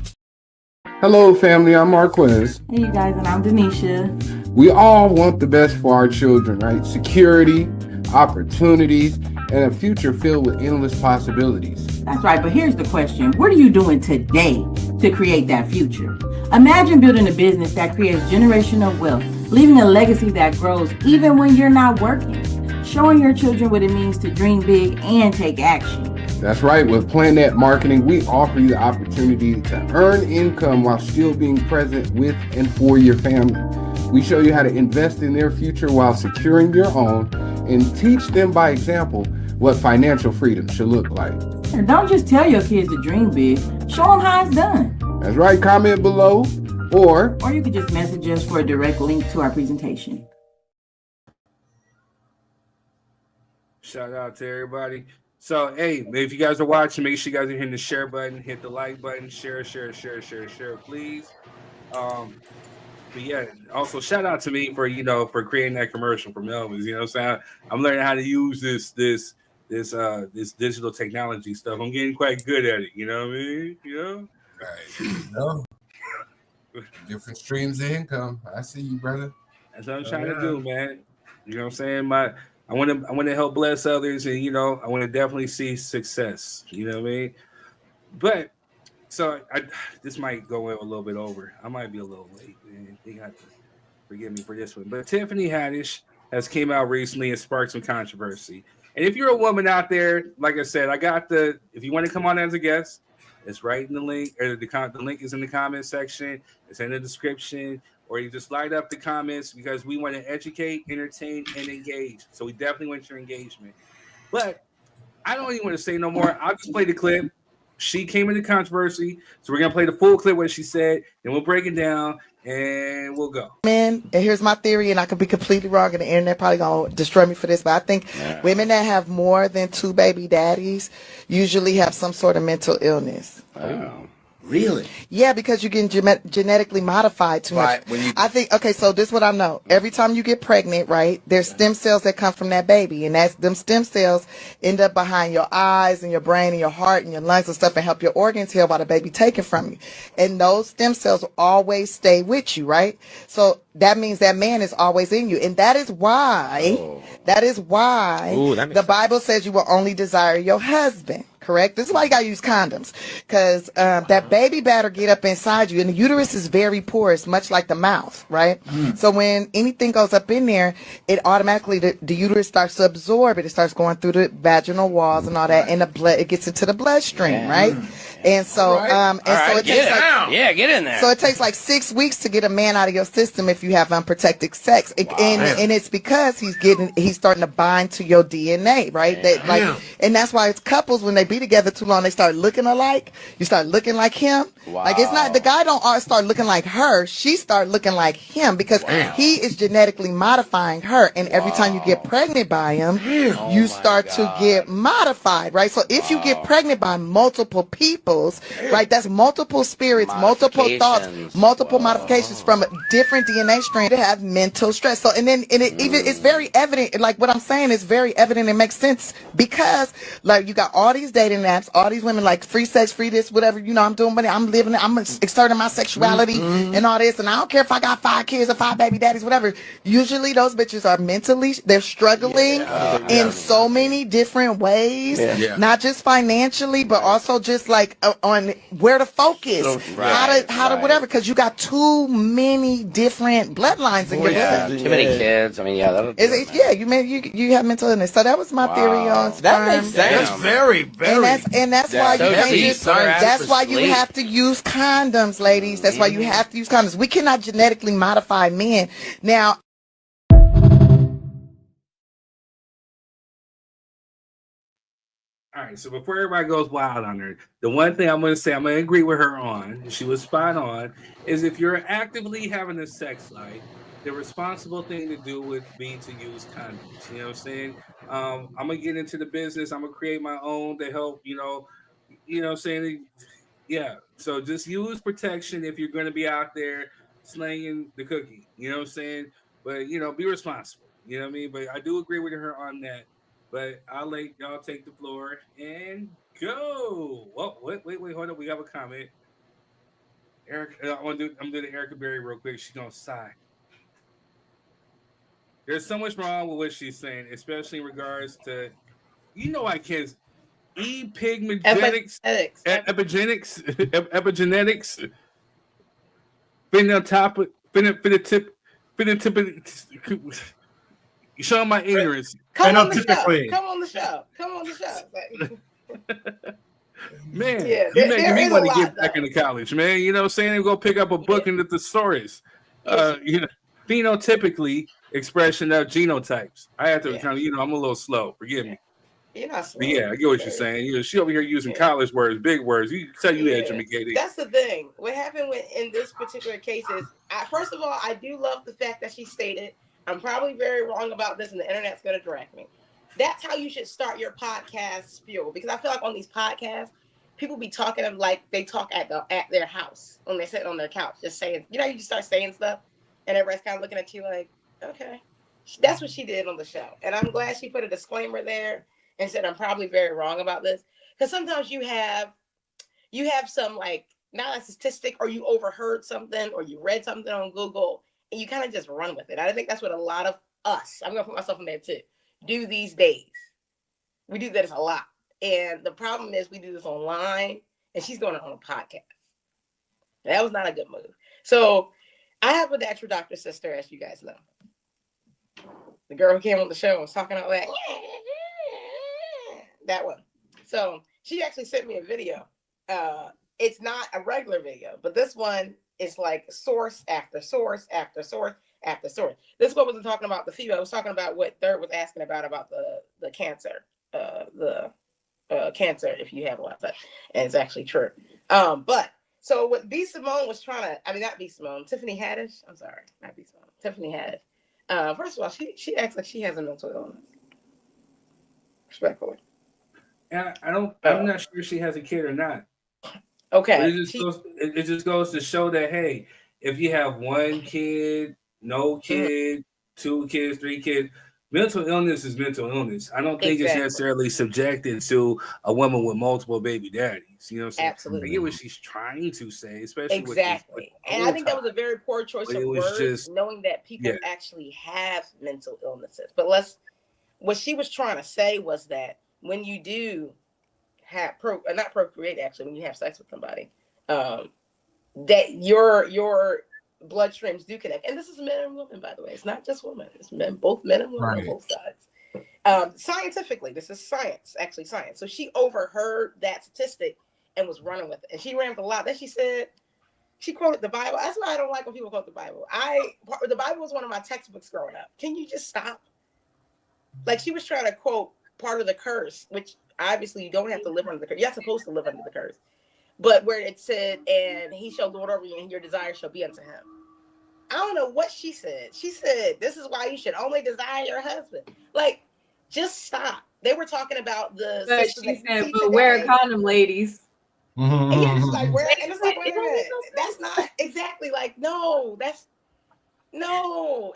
Hello, family. I'm Marquez. Hey, you guys, and I'm Denisha. We all want the best for our children, right? Security, opportunities, and a future filled with endless possibilities. That's right, but here's the question. What are you doing today to create that future? Imagine building a business that creates generational wealth, leaving a legacy that grows even when you're not working, showing your children what it means to dream big and take action. That's right. With Planet Marketing, we offer you the opportunity to earn income while still being present with and for your family. We show you how to invest in their future while securing your own and teach them by example what financial freedom should look like. And don't just tell your kids to dream big, show them how it's done. That's right. Comment below or you could just message us for a direct link to our presentation. Shout out to everybody. So, hey, if you guys are watching, make sure you guys are hitting the share button, hit the like button, share, please. But yeah, also shout out to me for for creating that commercial for Melvin's. You know what I'm saying? I'm learning how to use this digital technology stuff. I'm getting quite good at it. You know what I mean? Right. Different streams of income. I see you, brother. That's what I'm trying to do, man. You know what I'm saying? I want to help bless others, and I want to definitely see success. You know what I mean? But so this might go a little bit over. I might be a little late, man. You got to forgive me for this one. But Tiffany Haddish has came out recently and sparked some controversy. And if you're a woman out there, like I said, if you want to come on as a guest, it's right in the link, or the link is in the comment section. It's in the description. Or you just light up the comments, because we want to educate, entertain, and engage. So we definitely want your engagement. But I don't even want to say no more. I'll just play the clip. She came into controversy, so we're going to play the full clip, what she said, and we'll break it down, and we'll go. And here's my theory, and I could be completely wrong, and the internet probably going to destroy me for this, but I think women that have more than 2 baby daddies usually have some sort of mental illness. Oh. Really? Yeah, because you're getting genetically modified too much. I think, okay, so this is what I know. Every time you get pregnant, right, there's stem cells that come from that baby, and them stem cells end up behind your eyes and your brain and your heart and your lungs and stuff, and help your organs heal while the baby taken from you. And those stem cells will always stay with you, right? So that means that man is always in you. And that is why, the Bible says you will only desire your husband. Correct? This is why you gotta use condoms, because that baby better get up inside you, and the uterus is very porous, much like the mouth, right? So when anything goes up in there, it automatically the uterus starts to absorb it. It starts going through the vaginal walls and all that, and the blood, it gets into the bloodstream, right? And so, it takes get in there. So it takes like 6 weeks to get a man out of your system if you have unprotected sex, and it's because he's starting to bind to your DNA, right? And that's why it's couples, when they be together too long, they start looking alike. You start looking like him. Wow. Like, it's not, the guy don't start looking like her. She start looking like him, because he is genetically modifying her. And every time you get pregnant by him, you start to get modified, right? So if you get pregnant by multiple people, right, that's multiple spirits, multiple thoughts, multiple modifications from a different DNA strand to have mental stress. So, it's very evident, like what I'm saying is very evident and makes sense, because like you got all these dating apps, all these women like free sex, free this, whatever, I'm doing, but I'm living it, I'm exerting my sexuality and all this, and I don't care if I got 5 kids or 5 baby daddies, whatever. Usually those bitches are mentally, they're struggling in so many different ways, not just financially, but also just like on where to focus, how to whatever, because you got too many different bloodlines in your blood. Too many kids. I mean, you have mental illness. So that was my theory on sperm. That makes sense. That's very, very. And that's why you can't use. That's why you have to use condoms, ladies. That's why you have to use condoms. We cannot genetically modify men. Now, all right, so before everybody goes wild on her, the one thing I'm going to say, I'm going to agree with her on, she was spot on, is if you're actively having a sex life, the responsible thing to do would be to use condoms. You know what I'm saying? I'm gonna get into the business. I'm gonna create my own to help. What I'm saying. Yeah. So just use protection if you're gonna be out there slanging the cookie. You know what I'm saying? But be responsible. You know what I mean? But I do agree with her on that. But I'll let y'all take the floor and go. Well, wait, hold up. We have a comment. Eric, I'm doing Erica Berry real quick. She's gonna sigh. There's so much wrong with what she's saying, especially in regards to, I can't. Epigenetics, epigenetics, phenotypic. You show my ignorance. Come on the show. Man, yeah, you making me want to get back into college, man. You know what I'm saying? Go pick up a book and the thesaurus. Phenotypically expression of genotypes. I have to I'm a little slow. Forgive me. You're not slow. But yeah, I get what you're saying. She over here using college words, big words. You tell you educated. That's the thing. What happened in this particular case is, first of all, I do love the fact that she stated, I'm probably very wrong about this, and the internet's going to direct me. That's how you should start your podcast spiel, because I feel like on these podcasts, people be talking of like they talk at their house when they sit on their couch, just saying, you just start saying stuff, and everybody's kind of looking at you like, okay. That's what she did on the show, and I'm glad she put a disclaimer there and said, I'm probably very wrong about this, because sometimes you have some like not a statistic, or you overheard something, or you read something on Google, and you kind of just run with it. I think that's what a lot of us, I'm gonna put myself in there too, do these days. We do this a lot. And the problem is we do this online, and she's doing it on a podcast. That was not a good move. So I have a natural doctor sister, as you guys know. The girl who came on the show and was talking all that. That one. So she actually sent me a video. It's not a regular video, but this one is like source after source after source after source. This one wasn't talking about the female. It was talking about what Third was asking about the cancer, cancer if you have a lot of that, and it's actually true. But so what B.Simone was trying to, not B.Simone, Tiffany Haddish. I'm sorry, not B.Simone. Tiffany Haddish. First of all, she acts like she has a mental illness. Respectfully. And I'm not sure if she has a kid or not. Okay. It just goes to show that, hey, if you have one kid, no kid, 2 kids, 3 kids, mental illness is mental illness. I don't think it's necessarily subjected to a woman with multiple baby daddies. You know what I'm saying? Absolutely. I get what she's trying to say, especially with and I think that was a very poor choice of words, knowing that people actually have mental illnesses. But what she was trying to say was that when you do have not procreate, actually, when you have sex with somebody, that your bloodstreams do connect. And this is men and women, by the way. It's not just women. It's men, both men and women on both sides. Scientifically, this is science, actually science. So she overheard that statistic and was running with it. And she ran with a lot. Then she said, she quoted the Bible. That's why I don't like when people quote the Bible. The Bible was one of my textbooks growing up. Can you just stop? Like, she was trying to quote part of the curse, which obviously you don't have to live under the curse. You're not supposed to live under the curse. But where it said, and he shall lord over you, and your desire shall be unto him. I don't know what she said. She said, this is why you should only desire your husband. Like, just stop. They were talking about the... But she said, but wear a condom, ladies. And yeah, it's like, wait a minute. That's not exactly like, no.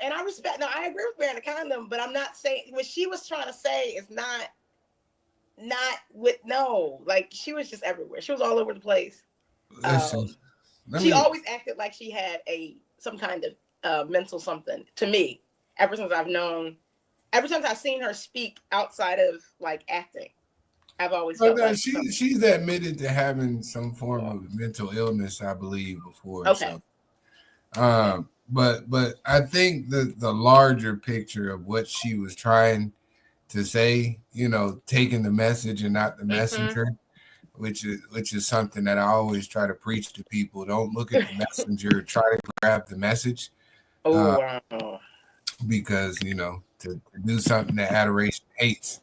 And I respect, I agree with wearing a condom, but I'm not saying, what she was trying to say is not like, she was just everywhere. She was all over the place. She always acted like she had some kind of mental something, to me, ever since I've seen her speak outside of like acting. I've always felt like she's admitted to having some form of mental illness, I believe, before. Okay. So, but I think the larger picture of what she was trying to say, taking the message and not the messenger, which is something that I always try to preach to people. Don't look at the messenger, try to grab the message. Because, to do something that adoration hates,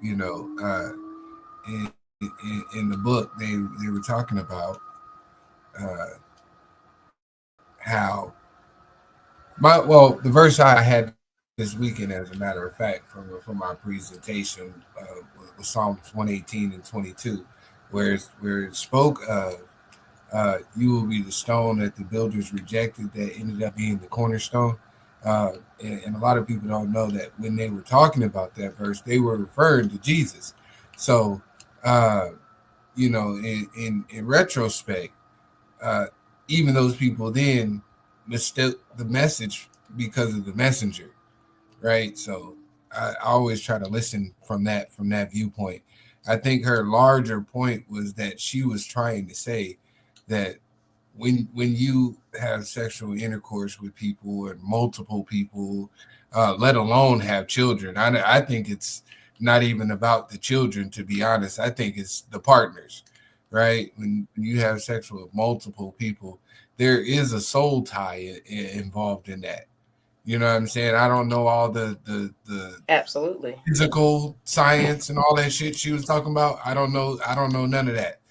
in the book, they were talking about how the verse I had this weekend, as a matter of fact, from my presentation with Psalms 118 and 22, where it spoke of you will be the stone that the builders rejected that ended up being the cornerstone. And a lot of people don't know that when they were talking about that verse, they were referring to Jesus. So, in retrospect, even those people then mistook the message because of the messenger, right? So I always try to listen from that viewpoint. I think her larger point was that she was trying to say that when you have sexual intercourse with people and multiple people, let alone have children, I think it's not even about the children, to be honest. I think it's the partners, right? When you have sex with multiple people, there is a soul tie involved in that. You know what I'm saying? I don't know all the absolutely physical science and all that shit she was talking about. I don't know none of that.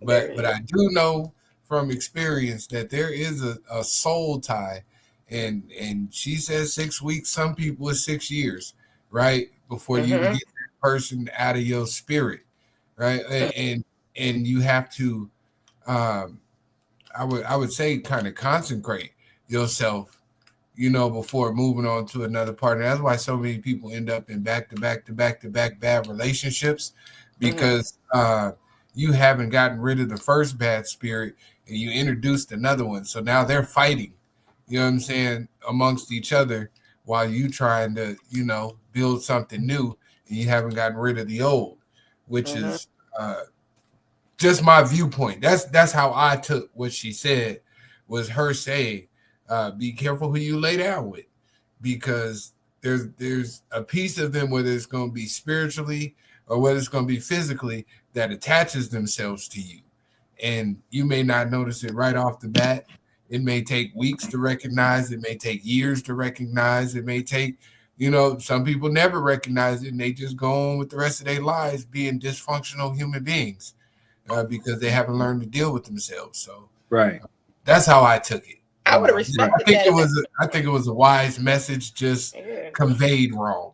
But I do know from experience that there is a soul tie, and she says 6 weeks. Some people it's 6 years, right? Before you get that person out of your spirit, right? And you have to, I would say, kind of consecrate yourself, before moving on to another partner. That's why so many people end up in back-to-back bad relationships, because you haven't gotten rid of the first bad spirit and you introduced another one. So now they're fighting, you know what I'm saying, amongst each other while you trying to, build something new, and you haven't gotten rid of the old, which is just my viewpoint. That's how I took what she said, was her saying, be careful who you lay down with, because there's a piece of them, whether it's going to be spiritually or whether it's going to be physically, that attaches themselves to you, and you may not notice it right off the bat. It may take weeks to recognize. It may take years to recognize. It may take, some people never recognize it, and they just go on with the rest of their lives being dysfunctional human beings because they haven't learned to deal with themselves. So right, that's how I took it. I would have respected I think that. I think it was a wise message, just conveyed wrong.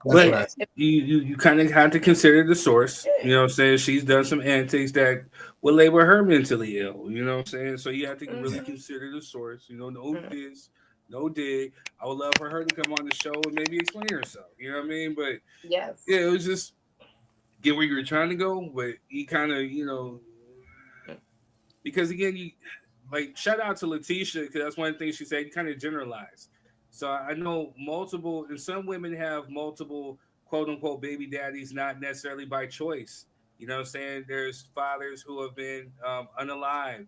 But you kind of have to consider the source. You know what I'm saying? She's done some antics that would label her mentally ill. You know what I'm saying? So you have to really consider the source. No this, no dig. I would love for her to come on the show and maybe explain herself. You know what I mean? But yeah, it was just get where you were trying to go, but you kind of, because again, shout out to Letitia, because that's one thing she said. You kind of generalize. So I know and some women have multiple quote unquote baby daddies, not necessarily by choice. You know what I'm saying? There's fathers who have been unalived,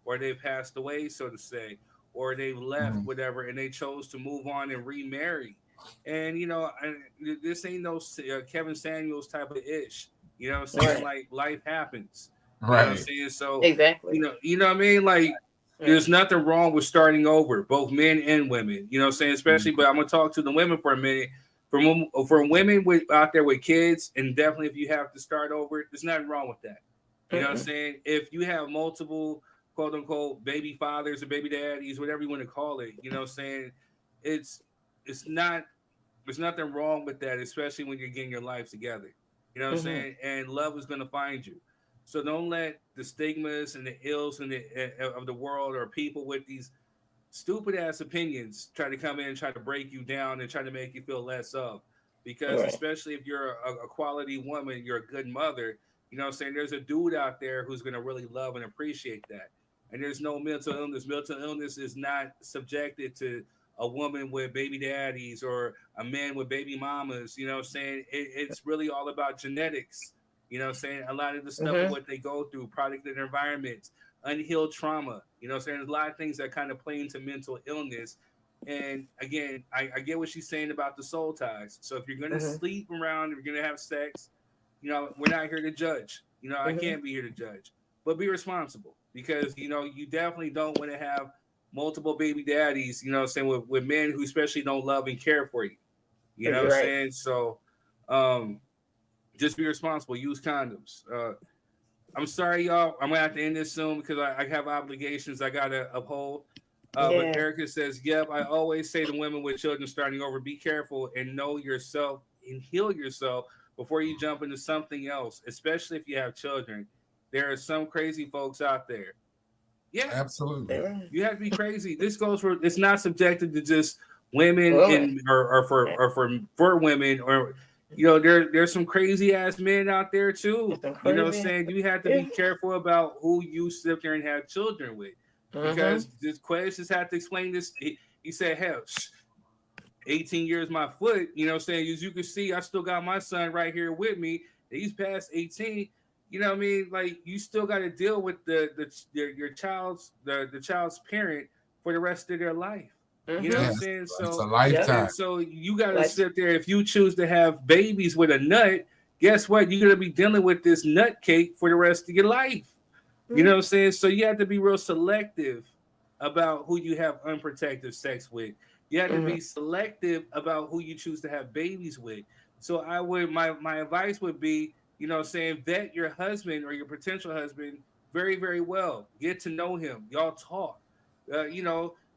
or they've passed away, so to say, or they've left, whatever, and they chose to move on and remarry. And, this ain't no Kevin Samuels type of ish. You know what I'm saying? Like, life happens. You know what I'm saying? So, exactly. You know what I mean? Like, there's nothing wrong with starting over, both men and women. You know what I'm saying? Especially, but I'm going to talk to the women for a minute. For women out there with kids, and definitely if you have to start over, there's nothing wrong with that. You know what I'm saying? If you have multiple quote unquote baby fathers or baby daddies, whatever you want to call it, you know what I'm saying? There's nothing wrong with that, especially when you're getting your life together. You know what I'm saying? And love is going to find you. So don't let the stigmas and the ills of the world, or people with these stupid ass opinions, try to come in and try to break you down and try to make you feel less of. Because especially if you're a quality woman, you're a good mother, you know what I'm saying? There's a dude out there who's going to really love and appreciate that. And there's no mental illness. Mental illness is not subjected to a woman with baby daddies or a man with baby mamas. You know what I'm saying? It's really all about genetics. You know what I'm saying? A lot of the stuff of what they go through, product of their environments, unhealed trauma. You know what I'm saying? There's a lot of things that kind of play into mental illness. And again, I get what she's saying about the soul ties. So if you're going to sleep around, if you're going to have sex, we're not here to judge. I can't be here to judge. But be responsible, because, you definitely don't want to have multiple baby daddies, you know what I'm saying, with men who especially don't love and care for you. You know what I'm saying? So just be responsible. Use condoms. I'm sorry, y'all. I'm gonna have to end this soon because I have obligations I gotta uphold. But Erica says, yep, I always say to women with children starting over, be careful and know yourself and heal yourself before you jump into something else, especially if you have children. There are some crazy folks out there. Yeah, absolutely. You have to be crazy. This goes for, it's not subjected to just women and or for women, or there's some crazy ass men out there too. You know what I'm saying? You have to be careful about who you sit there and have children with. Because this Quez just had to explain this. He said, hell, 18 years my foot, you know what I'm saying? As you can see, I still got my son right here with me. He's past 18. You know what I mean? Like, you still got to deal with your child's parent for the rest of their life. You know what I'm saying? So it's a lifetime. So you got to sit there. If you choose to have babies with a nut, guess what? You're going to be dealing with this nut cake for the rest of your life. You know what I'm saying? So you have to be real selective about who you have unprotected sex with. You have to be selective about who you choose to have babies with. So my advice would be, you know what I'm saying, vet your husband or your potential husband very, very well. Get to know him. Y'all talk.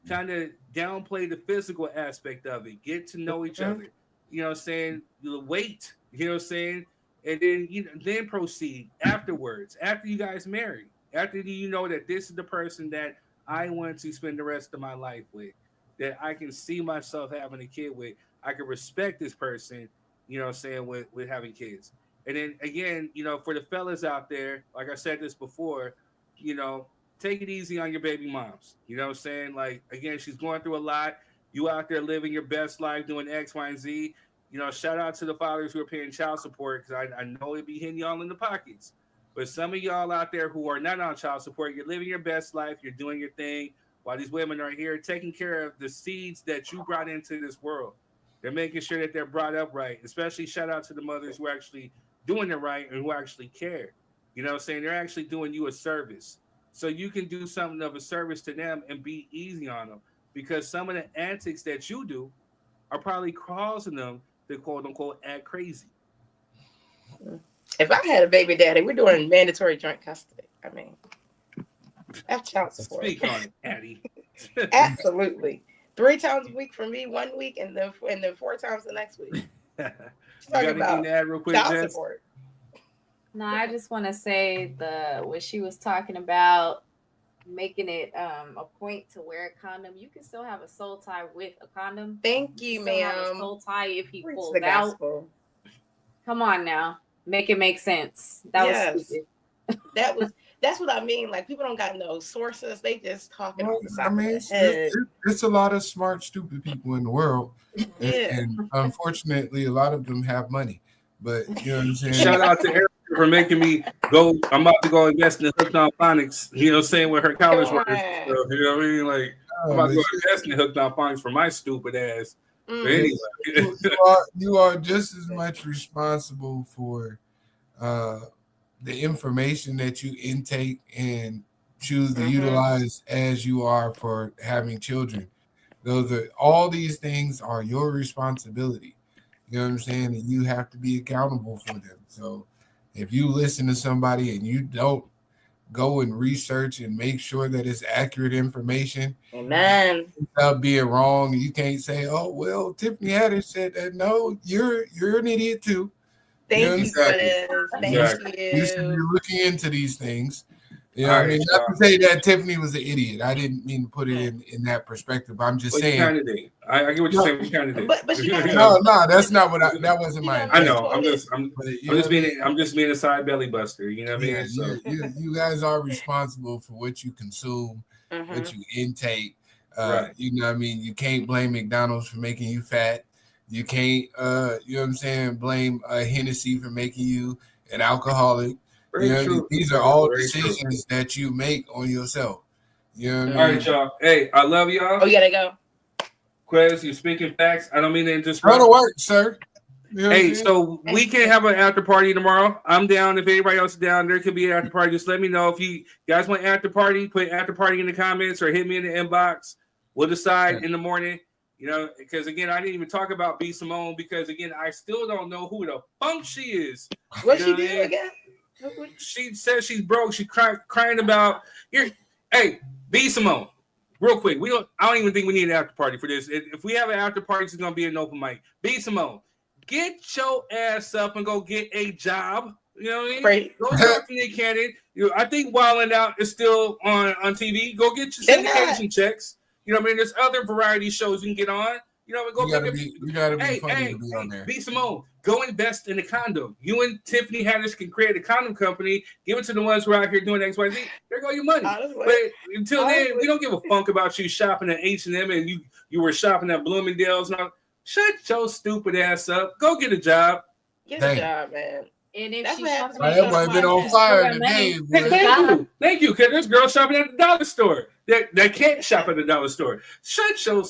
Kind of downplay the physical aspect of it. Get to know each other. You know what I'm saying? Wait. You know what I'm saying? And then then proceed afterwards. After you guys marry. After you know that this is the person that I want to spend the rest of my life with, that I can see myself having a kid with, I can respect this person, you know what I'm saying, with having kids. And then again, for the fellas out there, like I said this before, take it easy on your baby moms. You know what I'm saying? Like, again, she's going through a lot. You out there living your best life, doing X, Y, and Z. Shout out to the fathers who are paying child support, because I know it be hitting y'all in the pockets. But some of y'all out there who are not on child support, you're living your best life, you're doing your thing, while these women are here taking care of the seeds that you brought into this world. They're making sure that they're brought up right. Especially shout out to the mothers who are actually doing it right and who actually care. You know what I'm saying? They're actually doing you a service. So you can do something of a service to them and be easy on them. Because some of the antics that you do are probably causing them to quote unquote act crazy. If I had a baby daddy, we're doing mandatory joint custody. I mean, that's child support. Speak on it, Addie. Absolutely. 3 times a week for me, 1 week, and then 4 times the next week. You got anything to add real quick, child Jess? support. No, I just want to say what she was talking about, making it a point to wear a condom. You can still have a soul tie with a condom. Thank you, ma'am. Soul tie if he Preach pulls the out. gospel. Come on now, make it make sense. That was stupid. That's what I mean. Like, people don't got no sources. They just talking on the side I mean, of the head. it's a lot of smart, stupid people in the world. And unfortunately, a lot of them have money. But, you know what I'm saying? Shout out to Erica for making me go. I'm about to go invest in Hooked on Phonics, you know what I'm saying, with her college work. So, you know what I mean? Like, I'm about to go invest in Hooked on Phonics for my stupid ass. But anyway. you are just as much responsible for the information that you intake and choose to utilize as you are for having children. All these things are your responsibility. You know what I'm saying? And you have to be accountable for them. So if you listen to somebody and you don't go and research and make sure that it's accurate information, amen, without being wrong, you can't say, "Oh, well, Tiffany Haddish said that." No, you're an idiot too. Thank you, Liz. Thank you. You should be looking into these things. You know, I mean, not to say that Tiffany was an idiot. I didn't mean to put it in that perspective. I'm just saying. Candidate. I get what you're saying. Candidate. But no, that's not what that wasn't my. I know. I'm just being a side belly buster. You know what I mean? So you guys are responsible for what you consume, what you intake. Right. You know what I mean? You can't blame McDonald's for making you fat. You can't, you know what I'm saying, blame Hennessy for making you an alcoholic. These are all decisions that you make on yourself. You know what I mean? All right, y'all. Hey, I love y'all. Oh, yeah, they go. Quez, you're speaking facts. I don't mean to interrupt. Go to work, sir. You know hey, so we can have an after party tomorrow. I'm down. If anybody else is down, there could be an after party. Just let me know. If you guys want after party, put after party in the comments or hit me in the inbox. We'll decide in the morning. You know, because again, I didn't even talk about B.Simone because again, I still don't know who the fuck she is. What she do again? She says she's broke. She crying about hey, B.Simone. real quick, I don't even think we need an after party for this. If we have an after party, it's gonna be an open mic. B.Simone, get your ass up and go get a job. You know what I mean? Right. Go talk to Nick Cannon. I think Wildin' Out is still on TV. Go get your syndication checks. You know what I mean? There's other variety shows you can get on. You know, go you gotta be funny to be on there. B.Simone, go invest in a condom. You and Tiffany Haddish can create a condom company. Give it to the ones who are out here doing XYZ. There go your money. But until then, we don't give a funk about you shopping at H&M and you were shopping at Bloomingdale's. Now, shut your stupid ass up. Go get a job. Get a job, man. And if that's she what shops happens. at Everybody been on fire today. Thank you. Because there's girls shopping at the dollar store that can't shop at the dollar store. Shut your.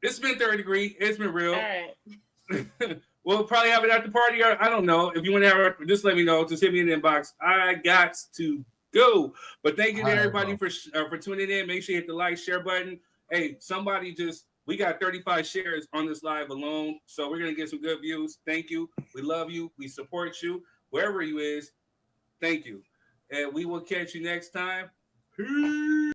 It's been 3rd degree. It's been real. All right. We'll probably have it at the party, or I don't know. If you want to have it, just let me know. Just hit me in the inbox. I got to go. But thank you to everybody for tuning in. Make sure you hit the like, share button. Hey, we got 35 shares on this live alone. So we're going to get some good views. Thank you. We love you. We support you. Wherever you is, thank you. And we will catch you next time. Peace.